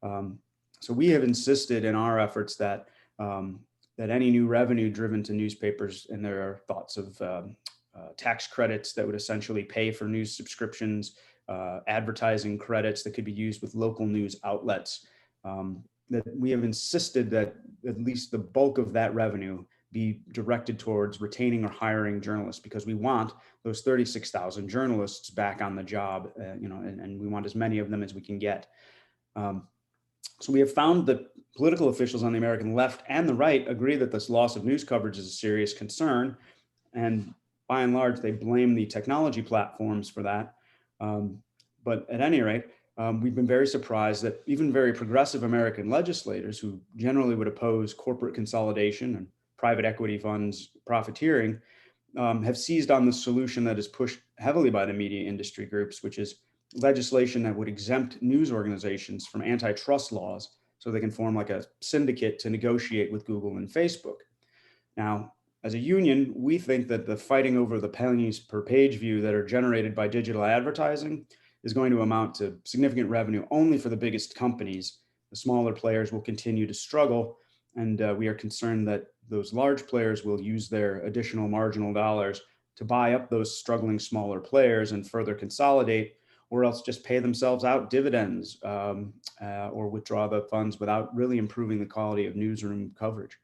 So we have insisted in our efforts that any new revenue driven to newspapers, and there are thoughts of tax credits that would essentially pay for news subscriptions, advertising credits that could be used with local news outlets, that we have insisted that at least the bulk of that revenue be directed towards retaining or hiring journalists, because we want those 36,000 journalists back on the job, and we want as many of them as we can get. So we have found that political officials on the American left and the right agree that this loss of news coverage is a serious concern. And by and large, they blame the technology platforms for that. But at any rate, we've been very surprised that even very progressive American legislators, who generally would oppose corporate consolidation and private equity funds profiteering, have seized on the solution that is pushed heavily by the media industry groups, which is legislation that would exempt news organizations from antitrust laws so they can form like a syndicate to negotiate with Google and Facebook. Now, as a union, we think that the fighting over the pennies per page view that are generated by digital advertising is going to amount to significant revenue only for the biggest companies. The smaller players will continue to struggle, and we are concerned that those large players will use their additional marginal dollars to buy up those struggling smaller players and further consolidate, or else just pay themselves out dividends or withdraw the funds without really improving the quality of newsroom coverage.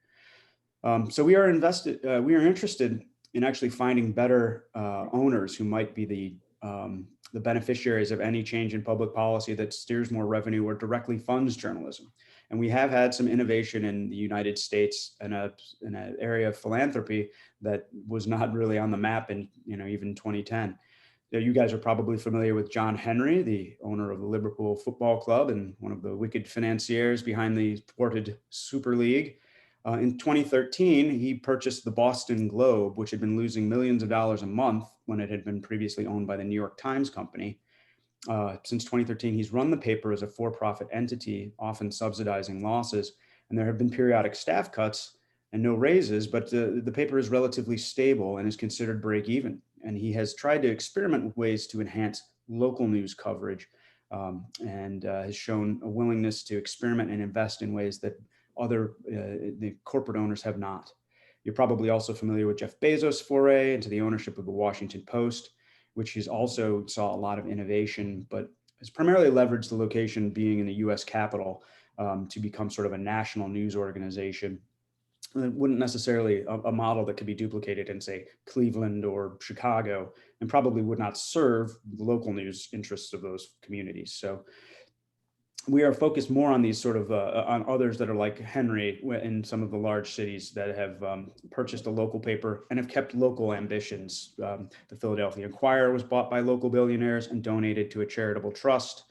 So we are interested in actually finding better owners who might be the beneficiaries of any change in public policy that steers more revenue or directly funds journalism. And we have had some innovation in the United States in an area of philanthropy that was not really on the map in even 2010. You guys are probably familiar with John Henry, the owner of the Liverpool Football Club and one of the wicked financiers behind the purported Super League. In 2013, he purchased the Boston Globe, which had been losing millions of dollars a month when it had been previously owned by the New York Times Company. Since 2013, he's run the paper as a for-profit entity, often subsidizing losses, and there have been periodic staff cuts and no raises, but the paper is relatively stable and is considered break even. And he has tried to experiment with ways to enhance local news coverage and has shown a willingness to experiment and invest in ways that the corporate owners have not. You're probably also familiar with Jeff Bezos' foray into the ownership of the Washington Post, which has also saw a lot of innovation, but has primarily leveraged the location being in the US Capitol to become sort of a national news organization. And it wouldn't necessarily a model that could be duplicated in, say, Cleveland or Chicago, and probably would not serve the local news interests of those communities. So we are focused more on these sort of on others that are like Henry in some of the large cities that have purchased a local paper and have kept local ambitions. The Philadelphia Inquirer was bought by local billionaires and donated to a charitable trust.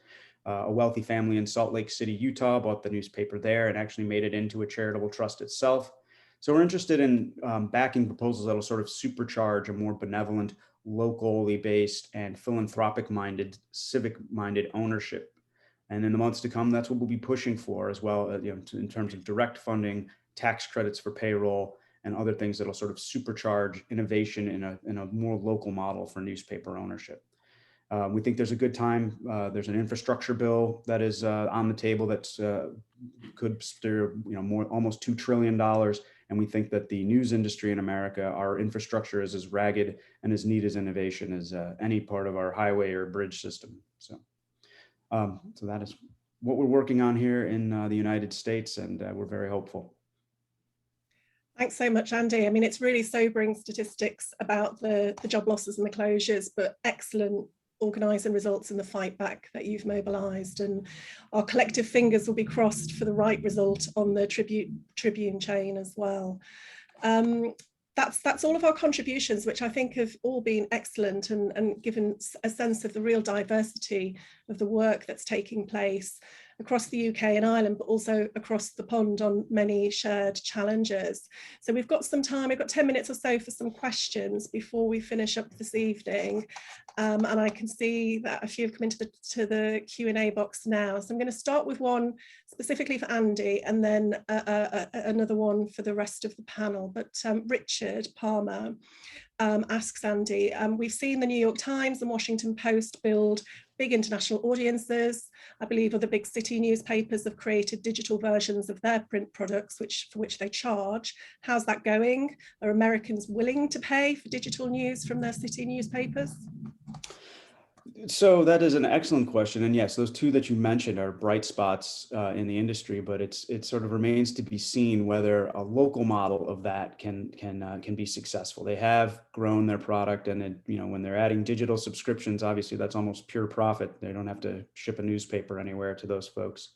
A wealthy family in Salt Lake City, Utah, bought the newspaper there and actually made it into a charitable trust itself. So we're interested in backing proposals that will sort of supercharge a more benevolent, locally based and philanthropic-minded, civic-minded ownership. And in the months to come, that's what we'll be pushing for as well, in terms of direct funding, tax credits for payroll, and other things that'll sort of supercharge innovation in a more local model for newspaper ownership. We think there's a good time. There's an infrastructure bill that is on the table that's could stir, almost $2 trillion. And we think that the news industry in America, our infrastructure is as ragged and as neat as innovation as any part of our highway or bridge system. So that is what we're working on here in the United States, and we're very hopeful. Thanks so much, Andy. I mean, it's really sobering statistics about the job losses and the closures, but excellent organising results in the fight back that you've mobilised, and our collective fingers will be crossed for the right result on the Tribune chain as well. That's all of our contributions, which I think have all been excellent and given a sense of the real diversity of the work that's taking place across the UK and Ireland, but also across the pond on many shared challenges. So we've got some time, we've got 10 minutes or so for some questions before we finish up this evening. And I can see that a few have come into the Q&A box now. So I'm going to start with one specifically for Andy, and then another one for the rest of the panel. But Richard Palmer asks Andy, we've seen the New York Times and Washington Post build big international audiences. I believe other big city newspapers have created digital versions of their print products, for which they charge. How's that going? Are Americans willing to pay for digital news from their city newspapers? So that is an excellent question, and yes, those two that you mentioned are bright spots in the industry. But it sort of remains to be seen whether a local model of that can be successful. They have grown their product, and when they're adding digital subscriptions, obviously that's almost pure profit. They don't have to ship a newspaper anywhere to those folks.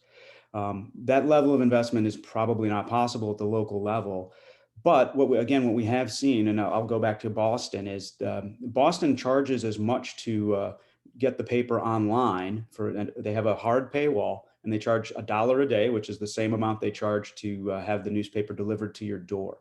That level of investment is probably not possible at the local level. But what we have seen, and I'll go back to Boston, is Boston charges as much to get the paper online. They have a hard paywall, and they charge $1 a day, which is the same amount they charge to have the newspaper delivered to your door.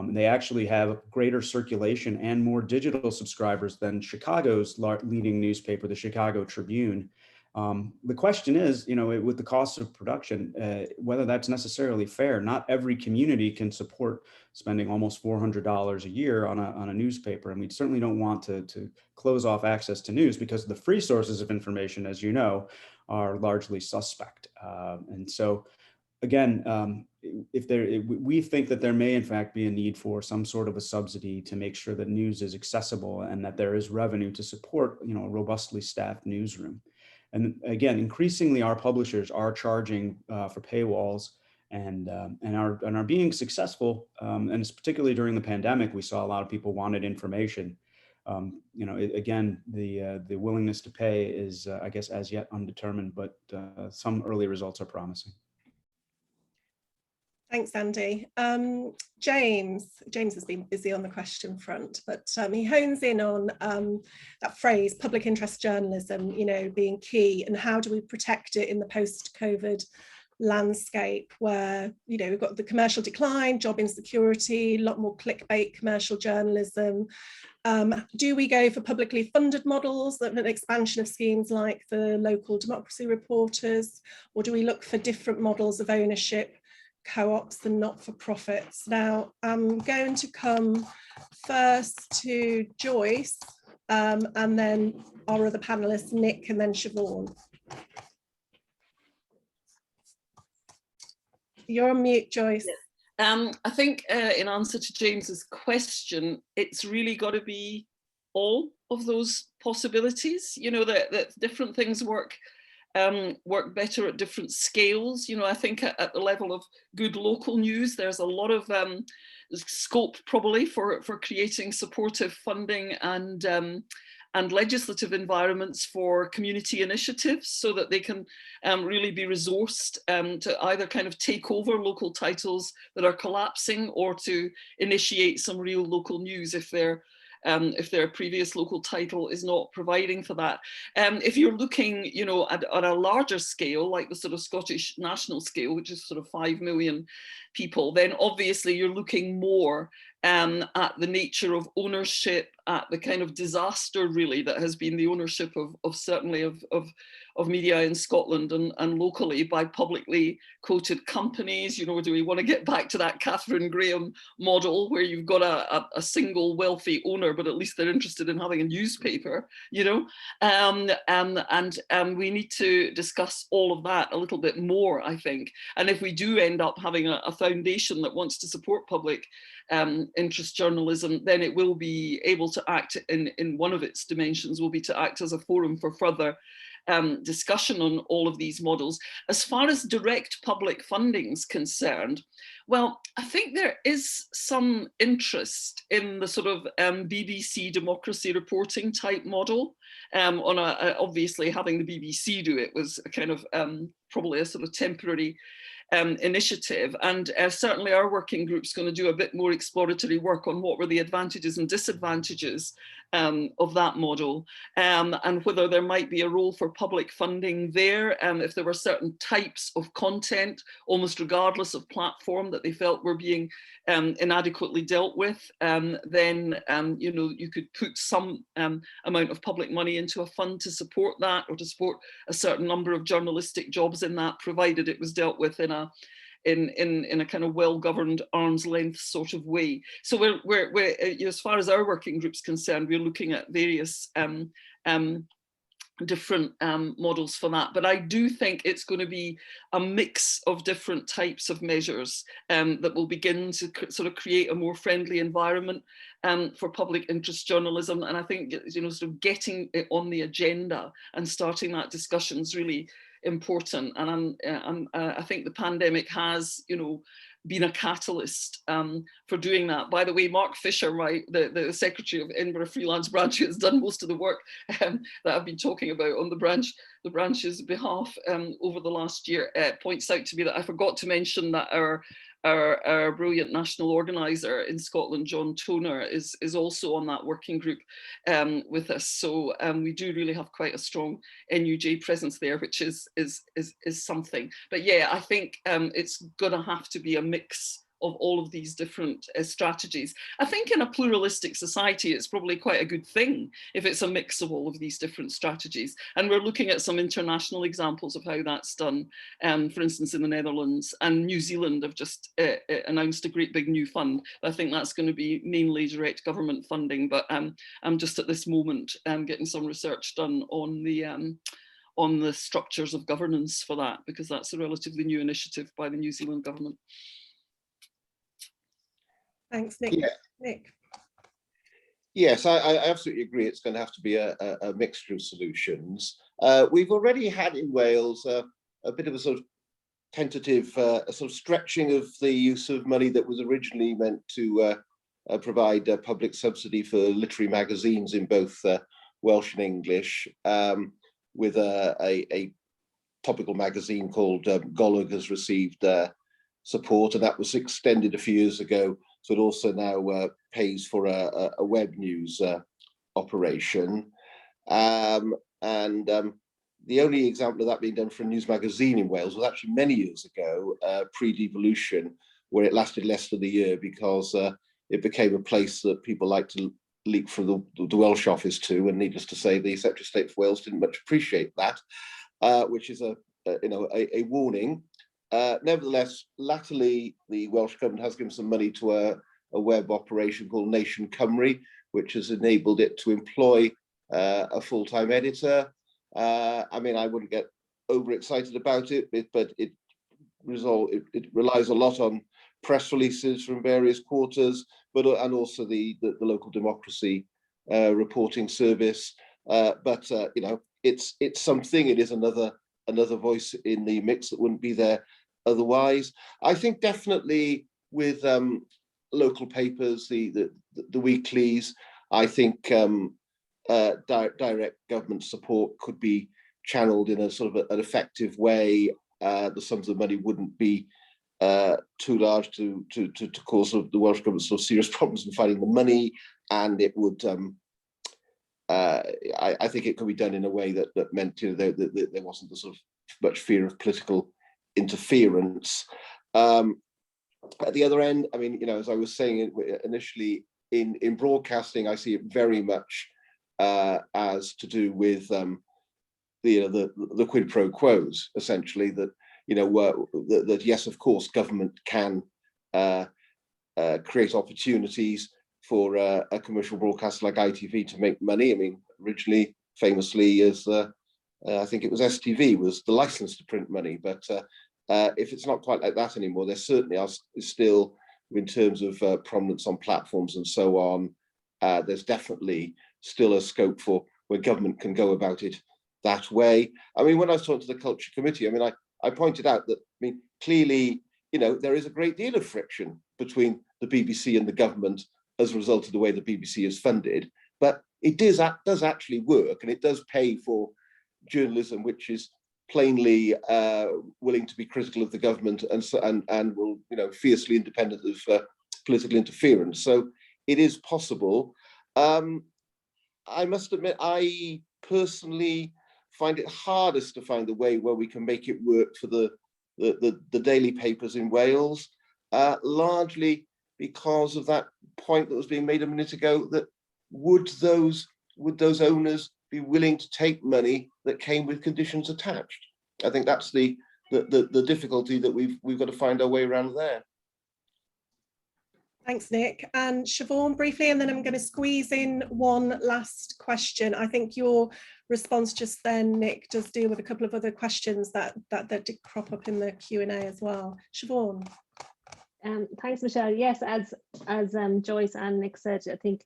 They actually have greater circulation and more digital subscribers than Chicago's leading newspaper, the Chicago Tribune. The question is, with the cost of production, whether that's necessarily fair. Not every community can support spending almost $400 a year on a newspaper, and we certainly don't want to close off access to news, because the free sources of information, as you know, are largely suspect. And so, again, we think that there may in fact be a need for some sort of a subsidy to make sure that news is accessible and that there is revenue to support, a robustly staffed newsroom. And again, increasingly, our publishers are charging for paywalls and are being successful. And it's particularly during the pandemic, we saw a lot of people wanted information. Again, the willingness to pay is, I guess, as yet undetermined, but some early results are promising. Thanks, Andy. James has been busy on the question front, but he hones in on that phrase, public interest journalism, being key, and how do we protect it in the post-COVID landscape where, we've got the commercial decline, job insecurity, a lot more clickbait commercial journalism. Do we go for publicly funded models, an expansion of schemes like the local democracy reporters, or do we look for different models of ownership, co-ops and not-for-profits? Now, I'm going to come first to Joyce, and then our other panelists, Nick and then Siobhan. You're on mute, Joyce. I think in answer to James's question, it's really got to be all of those possibilities, that different things work work better at different scales. You know, I think at the level of good local news, there's a lot of scope probably for creating supportive funding and legislative environments for community initiatives, so that they can really be resourced to either kind of take over local titles that are collapsing, or to initiate some real local news if their previous local title is not providing for that. If you're looking, you know, at a larger scale, like the sort of Scottish national scale, which is sort of 5 million people, then obviously you're looking more at the nature of ownership, at the kind of disaster really that has been the ownership of certainly of media in Scotland and locally by publicly quoted companies. You know, do we want to get back to that Catherine Graham model where you've got a single wealthy owner, but at least they're interested in having a newspaper, you know? And we need to discuss all of that a little bit more, I think. And if we do end up having a foundation that wants to support public interest journalism, then it will be able to act in one of its dimensions, will be to act as a forum for further discussion on all of these models. As far as direct public funding is concerned, well, I think there is some interest in the sort of BBC democracy reporting type model. Obviously having the BBC do it was a kind of probably a sort of temporary initiative, and certainly our working group's going to do a bit more exploratory work on what were the advantages and disadvantages of that model, and whether there might be a role for public funding there, if there were certain types of content, almost regardless of platform, that they felt were being inadequately dealt with, then you know, you could put some amount of public money into a fund to support that, or to support a certain number of journalistic jobs in that, provided it was dealt with in a kind of well-governed arm's length sort of way. So we're you know, as far as our working group's concerned, we're looking at various different models for that. But I do think it's going to be a mix of different types of measures that will begin to sort of create a more friendly environment for public interest journalism. And I think, you know, sort of getting it on the agenda and starting that discussion is really important. And I think the pandemic has, you know, been a catalyst for doing that. By the way, Mark Fisher, the Secretary of Edinburgh Freelance branch, who has done most of the work that I've been talking about on the branch's behalf over the last year, points out to me that I forgot to mention that our brilliant national organiser in Scotland, John Toner, is also on that working group with us. So we do really have quite a strong NUJ presence there, which is something. But yeah, I think it's gonna have to be a mix of all of these different strategies. I think in a pluralistic society, it's probably quite a good thing if it's a mix of all of these different strategies. And we're looking at some international examples of how that's done. For instance, in the Netherlands and New Zealand have just announced a great big new fund. I think that's going to be mainly direct government funding, but I'm just at this moment getting some research done on the structures of governance for that, because that's a relatively new initiative by the New Zealand government. Thanks, Nick. Yeah. Nick. Yes, I absolutely agree. It's going to have to be a mixture of solutions. We've already had in Wales a bit of a sort of tentative, a sort of stretching of the use of money that was originally meant to provide public subsidy for literary magazines in both Welsh and English, with a topical magazine called Golwg has received support, and that was extended a few years ago. So it also now pays for a web news operation. The only example of that being done for a news magazine in Wales was actually many years ago, pre-devolution, where it lasted less than a year because it became a place that people like to leak from the Welsh office to, and needless to say, the Secretary of State for Wales didn't much appreciate that, which is a warning. Nevertheless, latterly, the Welsh government has given some money to a web operation called Nation Cymru, which has enabled it to employ a full-time editor. I mean, I wouldn't get overexcited about it, but it relies a lot on press releases from various quarters, and also the local democracy reporting service. But it's something. It is another another voice in the mix that wouldn't be there otherwise. I think definitely with local papers, the weeklies, I think direct government support could be channeled in a sort of an effective way. The sums of money wouldn't be too large to cause the Welsh government sort of serious problems in finding the money, and it would. I think it could be done in a way that meant there wasn't the sort of much fear of political interference. At the other end, I mean, as I was saying initially, in broadcasting, I see it very much as to do with the quid pro quos, essentially, that that yes, of course, government can create opportunities for a commercial broadcaster like ITV to make money. I mean, originally, famously, as I think it was STV was the license to print money, but if it's not quite like that anymore, there certainly is still, in terms of prominence on platforms and so on, there's definitely still a scope for where government can go about it that way. I mean, when I was talking to the Culture Committee, I mean, I pointed out that, I mean, clearly, there is a great deal of friction between the BBC and the government as a result of the way the BBC is funded, but it does actually work, and it does pay for journalism which is plainly willing to be critical of the government and will, fiercely independent of political interference. So it is possible. I must admit, I personally find it hardest to find a way where we can make it work for the daily papers in Wales, largely because of that point that was being made a minute ago, that would those owners be willing to take money that came with conditions attached? I think that's the difficulty that we've got to find our way around there. Thanks, Nick. And Siobhan, briefly, and then I'm going to squeeze in one last question. I think your response just then, Nick, does deal with a couple of other questions that did crop up in the Q&A as well. Siobhan. Thanks, Michelle. Yes, as Joyce and Nick said, I think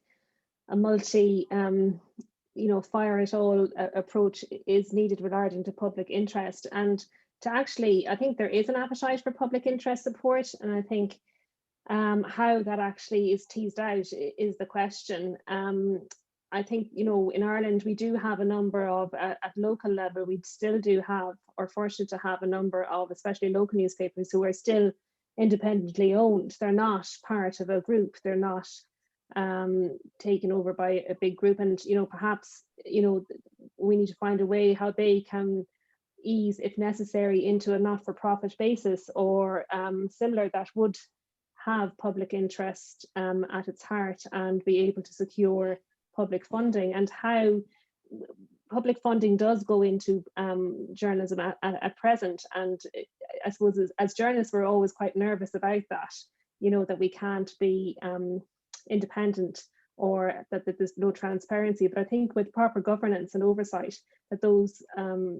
a multi fire it all approach is needed regarding to public interest, and to actually, I think there is an appetite for public interest support, and I think how that actually is teased out is the question. I think, in Ireland, we do have a number of, at local level, we still do have, or fortunate to have a number of, especially local newspapers who are still independently owned. They're not part of a group. They're not taken over by a big group, and perhaps we need to find a way how they can ease, if necessary, into a not-for-profit basis or similar that would have public interest at its heart and be able to secure public funding. And how public funding does go into journalism at present, and I suppose as journalists we're always quite nervous about that, that we can't be independent or that there's no transparency. But I think with proper governance and oversight that those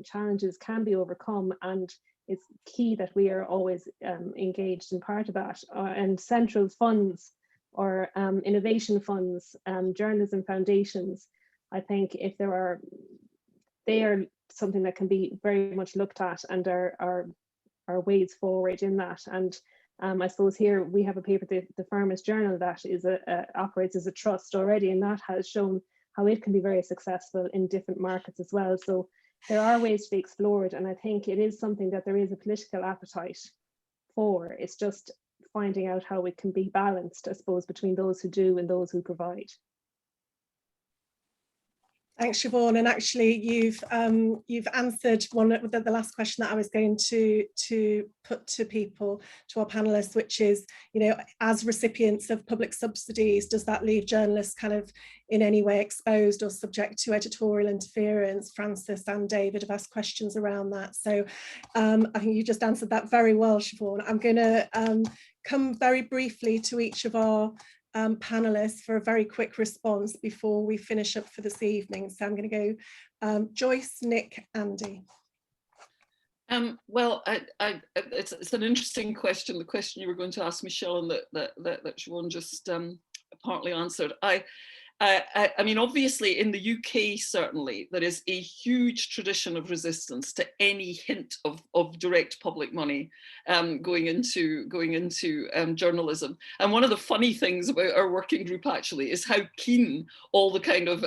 challenges can be overcome, and it's key that we are always engaged in part of that. And central funds or innovation funds, journalism foundations, I think if they are something that can be very much looked at, and are ways forward in that. And I suppose here we have a paper, the Farmers Journal, that is operates as a trust already, and that has shown how it can be very successful in different markets as well. So there are ways to be explored, and I think it is something that there is a political appetite for. It's just finding out how it can be balanced, I suppose, between those who do and those who provide. Thanks, Siobhan. And actually, you've answered one of the last question that I was going to put to people, to our panelists, which is, as recipients of public subsidies, does that leave journalists kind of in any way exposed or subject to editorial interference? Francis and David have asked questions around that. So I think you just answered that very well, Siobhan. I'm going to come very briefly to each of our panelists for a very quick response before we finish up for this evening. So I'm going to go Joyce, Nick, Andy. Well, it's an interesting question, the question you were going to ask Michelle, and that Siobhan just partly answered. I mean, obviously, in the UK, certainly, there is a huge tradition of resistance to any hint of direct public money going into journalism. And one of the funny things about our working group actually is how keen all the kind of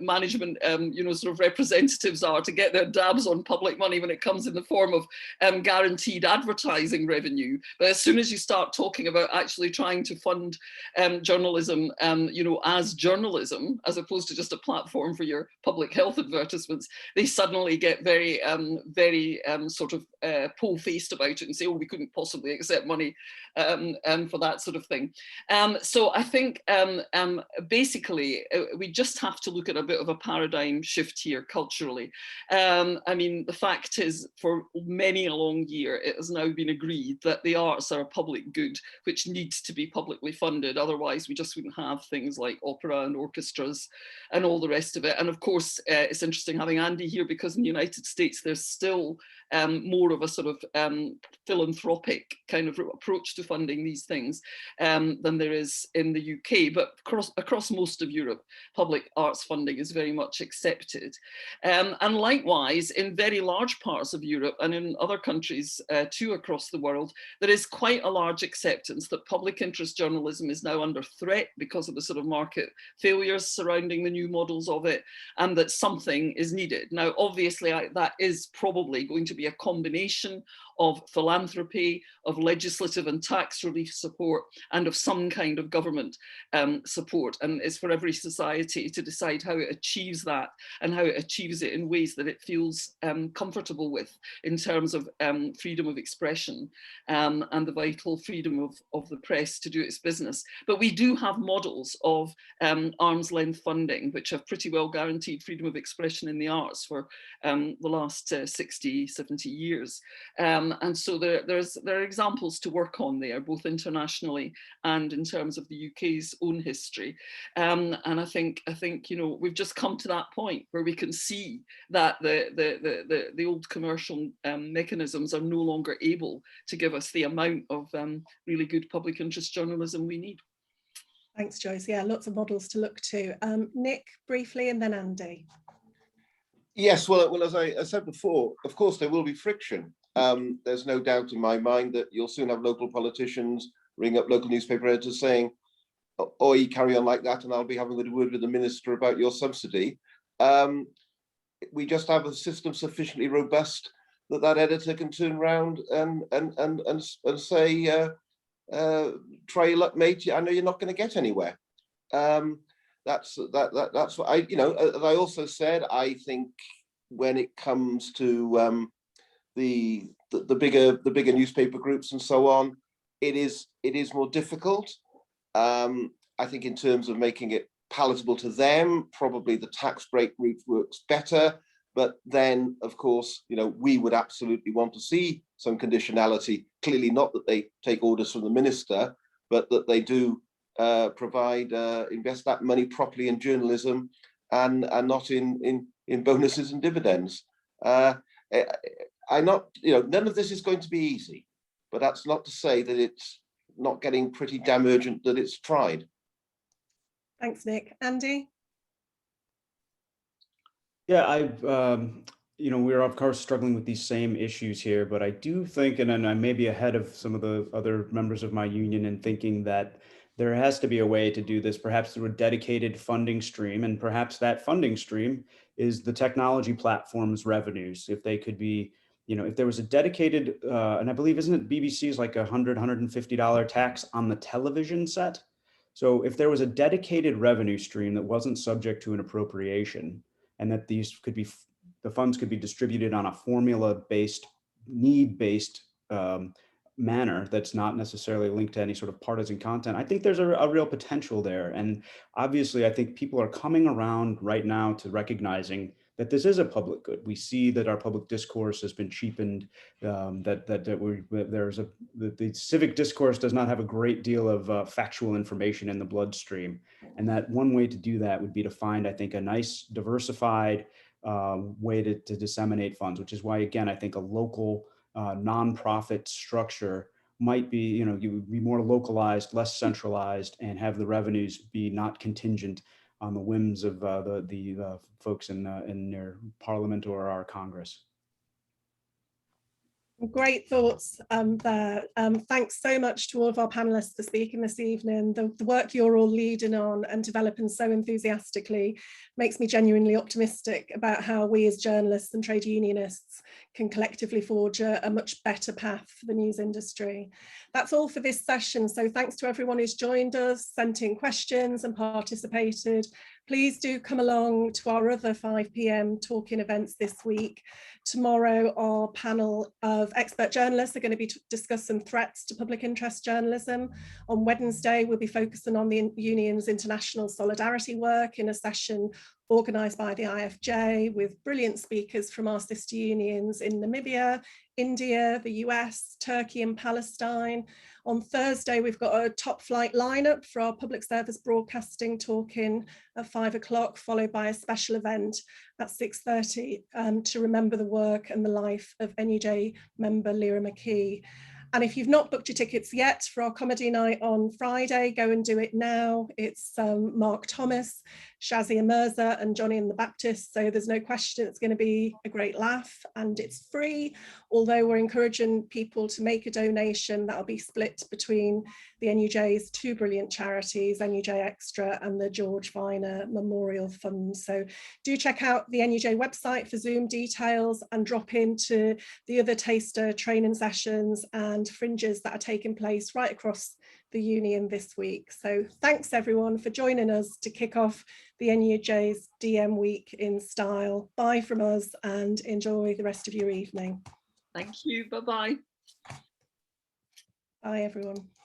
management, sort of representatives are to get their dabs on public money when it comes in the form of guaranteed advertising revenue. But as soon as you start talking about actually trying to fund journalism, as journalism, as opposed to just a platform for your public health advertisements, they suddenly get very, sort of pole-faced about it and say, oh, we couldn't possibly accept money for that sort of thing. So I think basically we just have to look at a bit of a paradigm shift here culturally. I mean, the fact is, for many a long year, it has now been agreed that the arts are a public good which needs to be publicly funded. Otherwise, we just wouldn't have things like opera and orchestras and all the rest of it. And of course, it's interesting having Andy here, because in the United States, there's still more of a sort of philanthropic kind of approach to funding these things than there is in the UK. But across most of Europe, public arts funding is very much accepted. And likewise, in very large parts of Europe and in other countries too across the world, there is quite a large acceptance that public interest journalism is now under threat because of the sort of market failures surrounding the new models of it, and that something is needed. Now, obviously, that is probably going to be a combination of philanthropy, of legislative and tax relief support, and of some kind of government support. And it's for every society to decide how it achieves that and how it achieves it in ways that it feels comfortable with in terms of freedom of expression and the vital freedom of the press to do its business. But we do have models of arm's length funding, which have pretty well guaranteed freedom of expression in the arts for the last 60, 70 years. And so there are examples to work on there, both internationally and in terms of the UK's own history. And I think we've just come to that point where we can see that the old commercial mechanisms are no longer able to give us the amount of really good public interest journalism we need. Thanks, Joyce. Yeah, lots of models to look to. Nick, briefly, and then Andy. Yes, well, as I said before, of course, there will be friction. There's no doubt in my mind that you'll soon have local politicians ring up local newspaper editors saying, "Oh, you carry on like that, and I'll be having a word with the minister about your subsidy." We just have a system sufficiently robust that editor can turn around and say, "Try your luck, mate. I know you're not going to get anywhere." That's what I, as I also said, I think when it comes to the bigger newspaper groups and so on, it is more difficult. I think in terms of making it palatable to them, probably the tax break route works better. But then, of course, we would absolutely want to see some conditionality. Clearly, not that they take orders from the minister, but that they do invest that money properly in journalism and not in bonuses and dividends. None of this is going to be easy, but that's not to say that it's not getting pretty damn urgent that it's tried. Thanks, Nick. Andy? Yeah, we're of course struggling with these same issues here, but I do think, and I may be ahead of some of the other members of my union in thinking that there has to be a way to do this, perhaps through a dedicated funding stream, and perhaps that funding stream is the technology platform's revenues. If they could be, if there was a dedicated, and I believe, isn't it BBC's like $150 tax on the television set? So if there was a dedicated revenue stream that wasn't subject to an appropriation, and that the funds could be distributed on a formula-based, need-based manner that's not necessarily linked to any sort of partisan content, I think there's a real potential there. And obviously, I think people are coming around right now to recognizing that this is a public good. We see that our public discourse has been cheapened, the civic discourse does not have a great deal of factual information in the bloodstream. And that one way to do that would be to find, I think, a nice diversified way to disseminate funds, which is why, again, I think a local nonprofit structure might be, you would be more localized, less centralized, and have the revenues be not contingent on the whims of the folks in their Parliament or our Congress. Great thoughts there. Thanks so much to all of our panelists for speaking this evening. The work you're all leading on and developing so enthusiastically makes me genuinely optimistic about how we as journalists and trade unionists can collectively forge a much better path for the news industry. That's all for this session. So thanks to everyone who's joined us, sent in questions and participated. Please do come along to our other 5 p.m. talking events this week. Tomorrow, our panel of expert journalists are going to be discussing threats to public interest journalism. On Wednesday, we'll be focusing on the union's international solidarity work in a session organised by the IFJ with brilliant speakers from our sister unions in Namibia, India, the US, Turkey and Palestine. On Thursday, we've got a top flight lineup for our public service broadcasting talking at 5 o'clock, followed by a special event at 6:30 to remember the work and the life of NUJ member Lyra McKee. And if you've not booked your tickets yet for our comedy night on Friday, go and do it now. It's Mark Thomas, Shazia Mirza and Johnny and the Baptist. So there's no question it's going to be a great laugh, and it's free, although we're encouraging people to make a donation that'll be split between the NUJ's 2 brilliant charities, NUJ Extra and the George Viner Memorial Fund. So do check out the NUJ website for Zoom details and drop into the other taster training sessions and fringes that are taking place right across the union this week. So thanks everyone for joining us to kick off the NUJ's DM week in style. Bye from us and enjoy the rest of your evening. Thank you. Bye-bye. Bye everyone.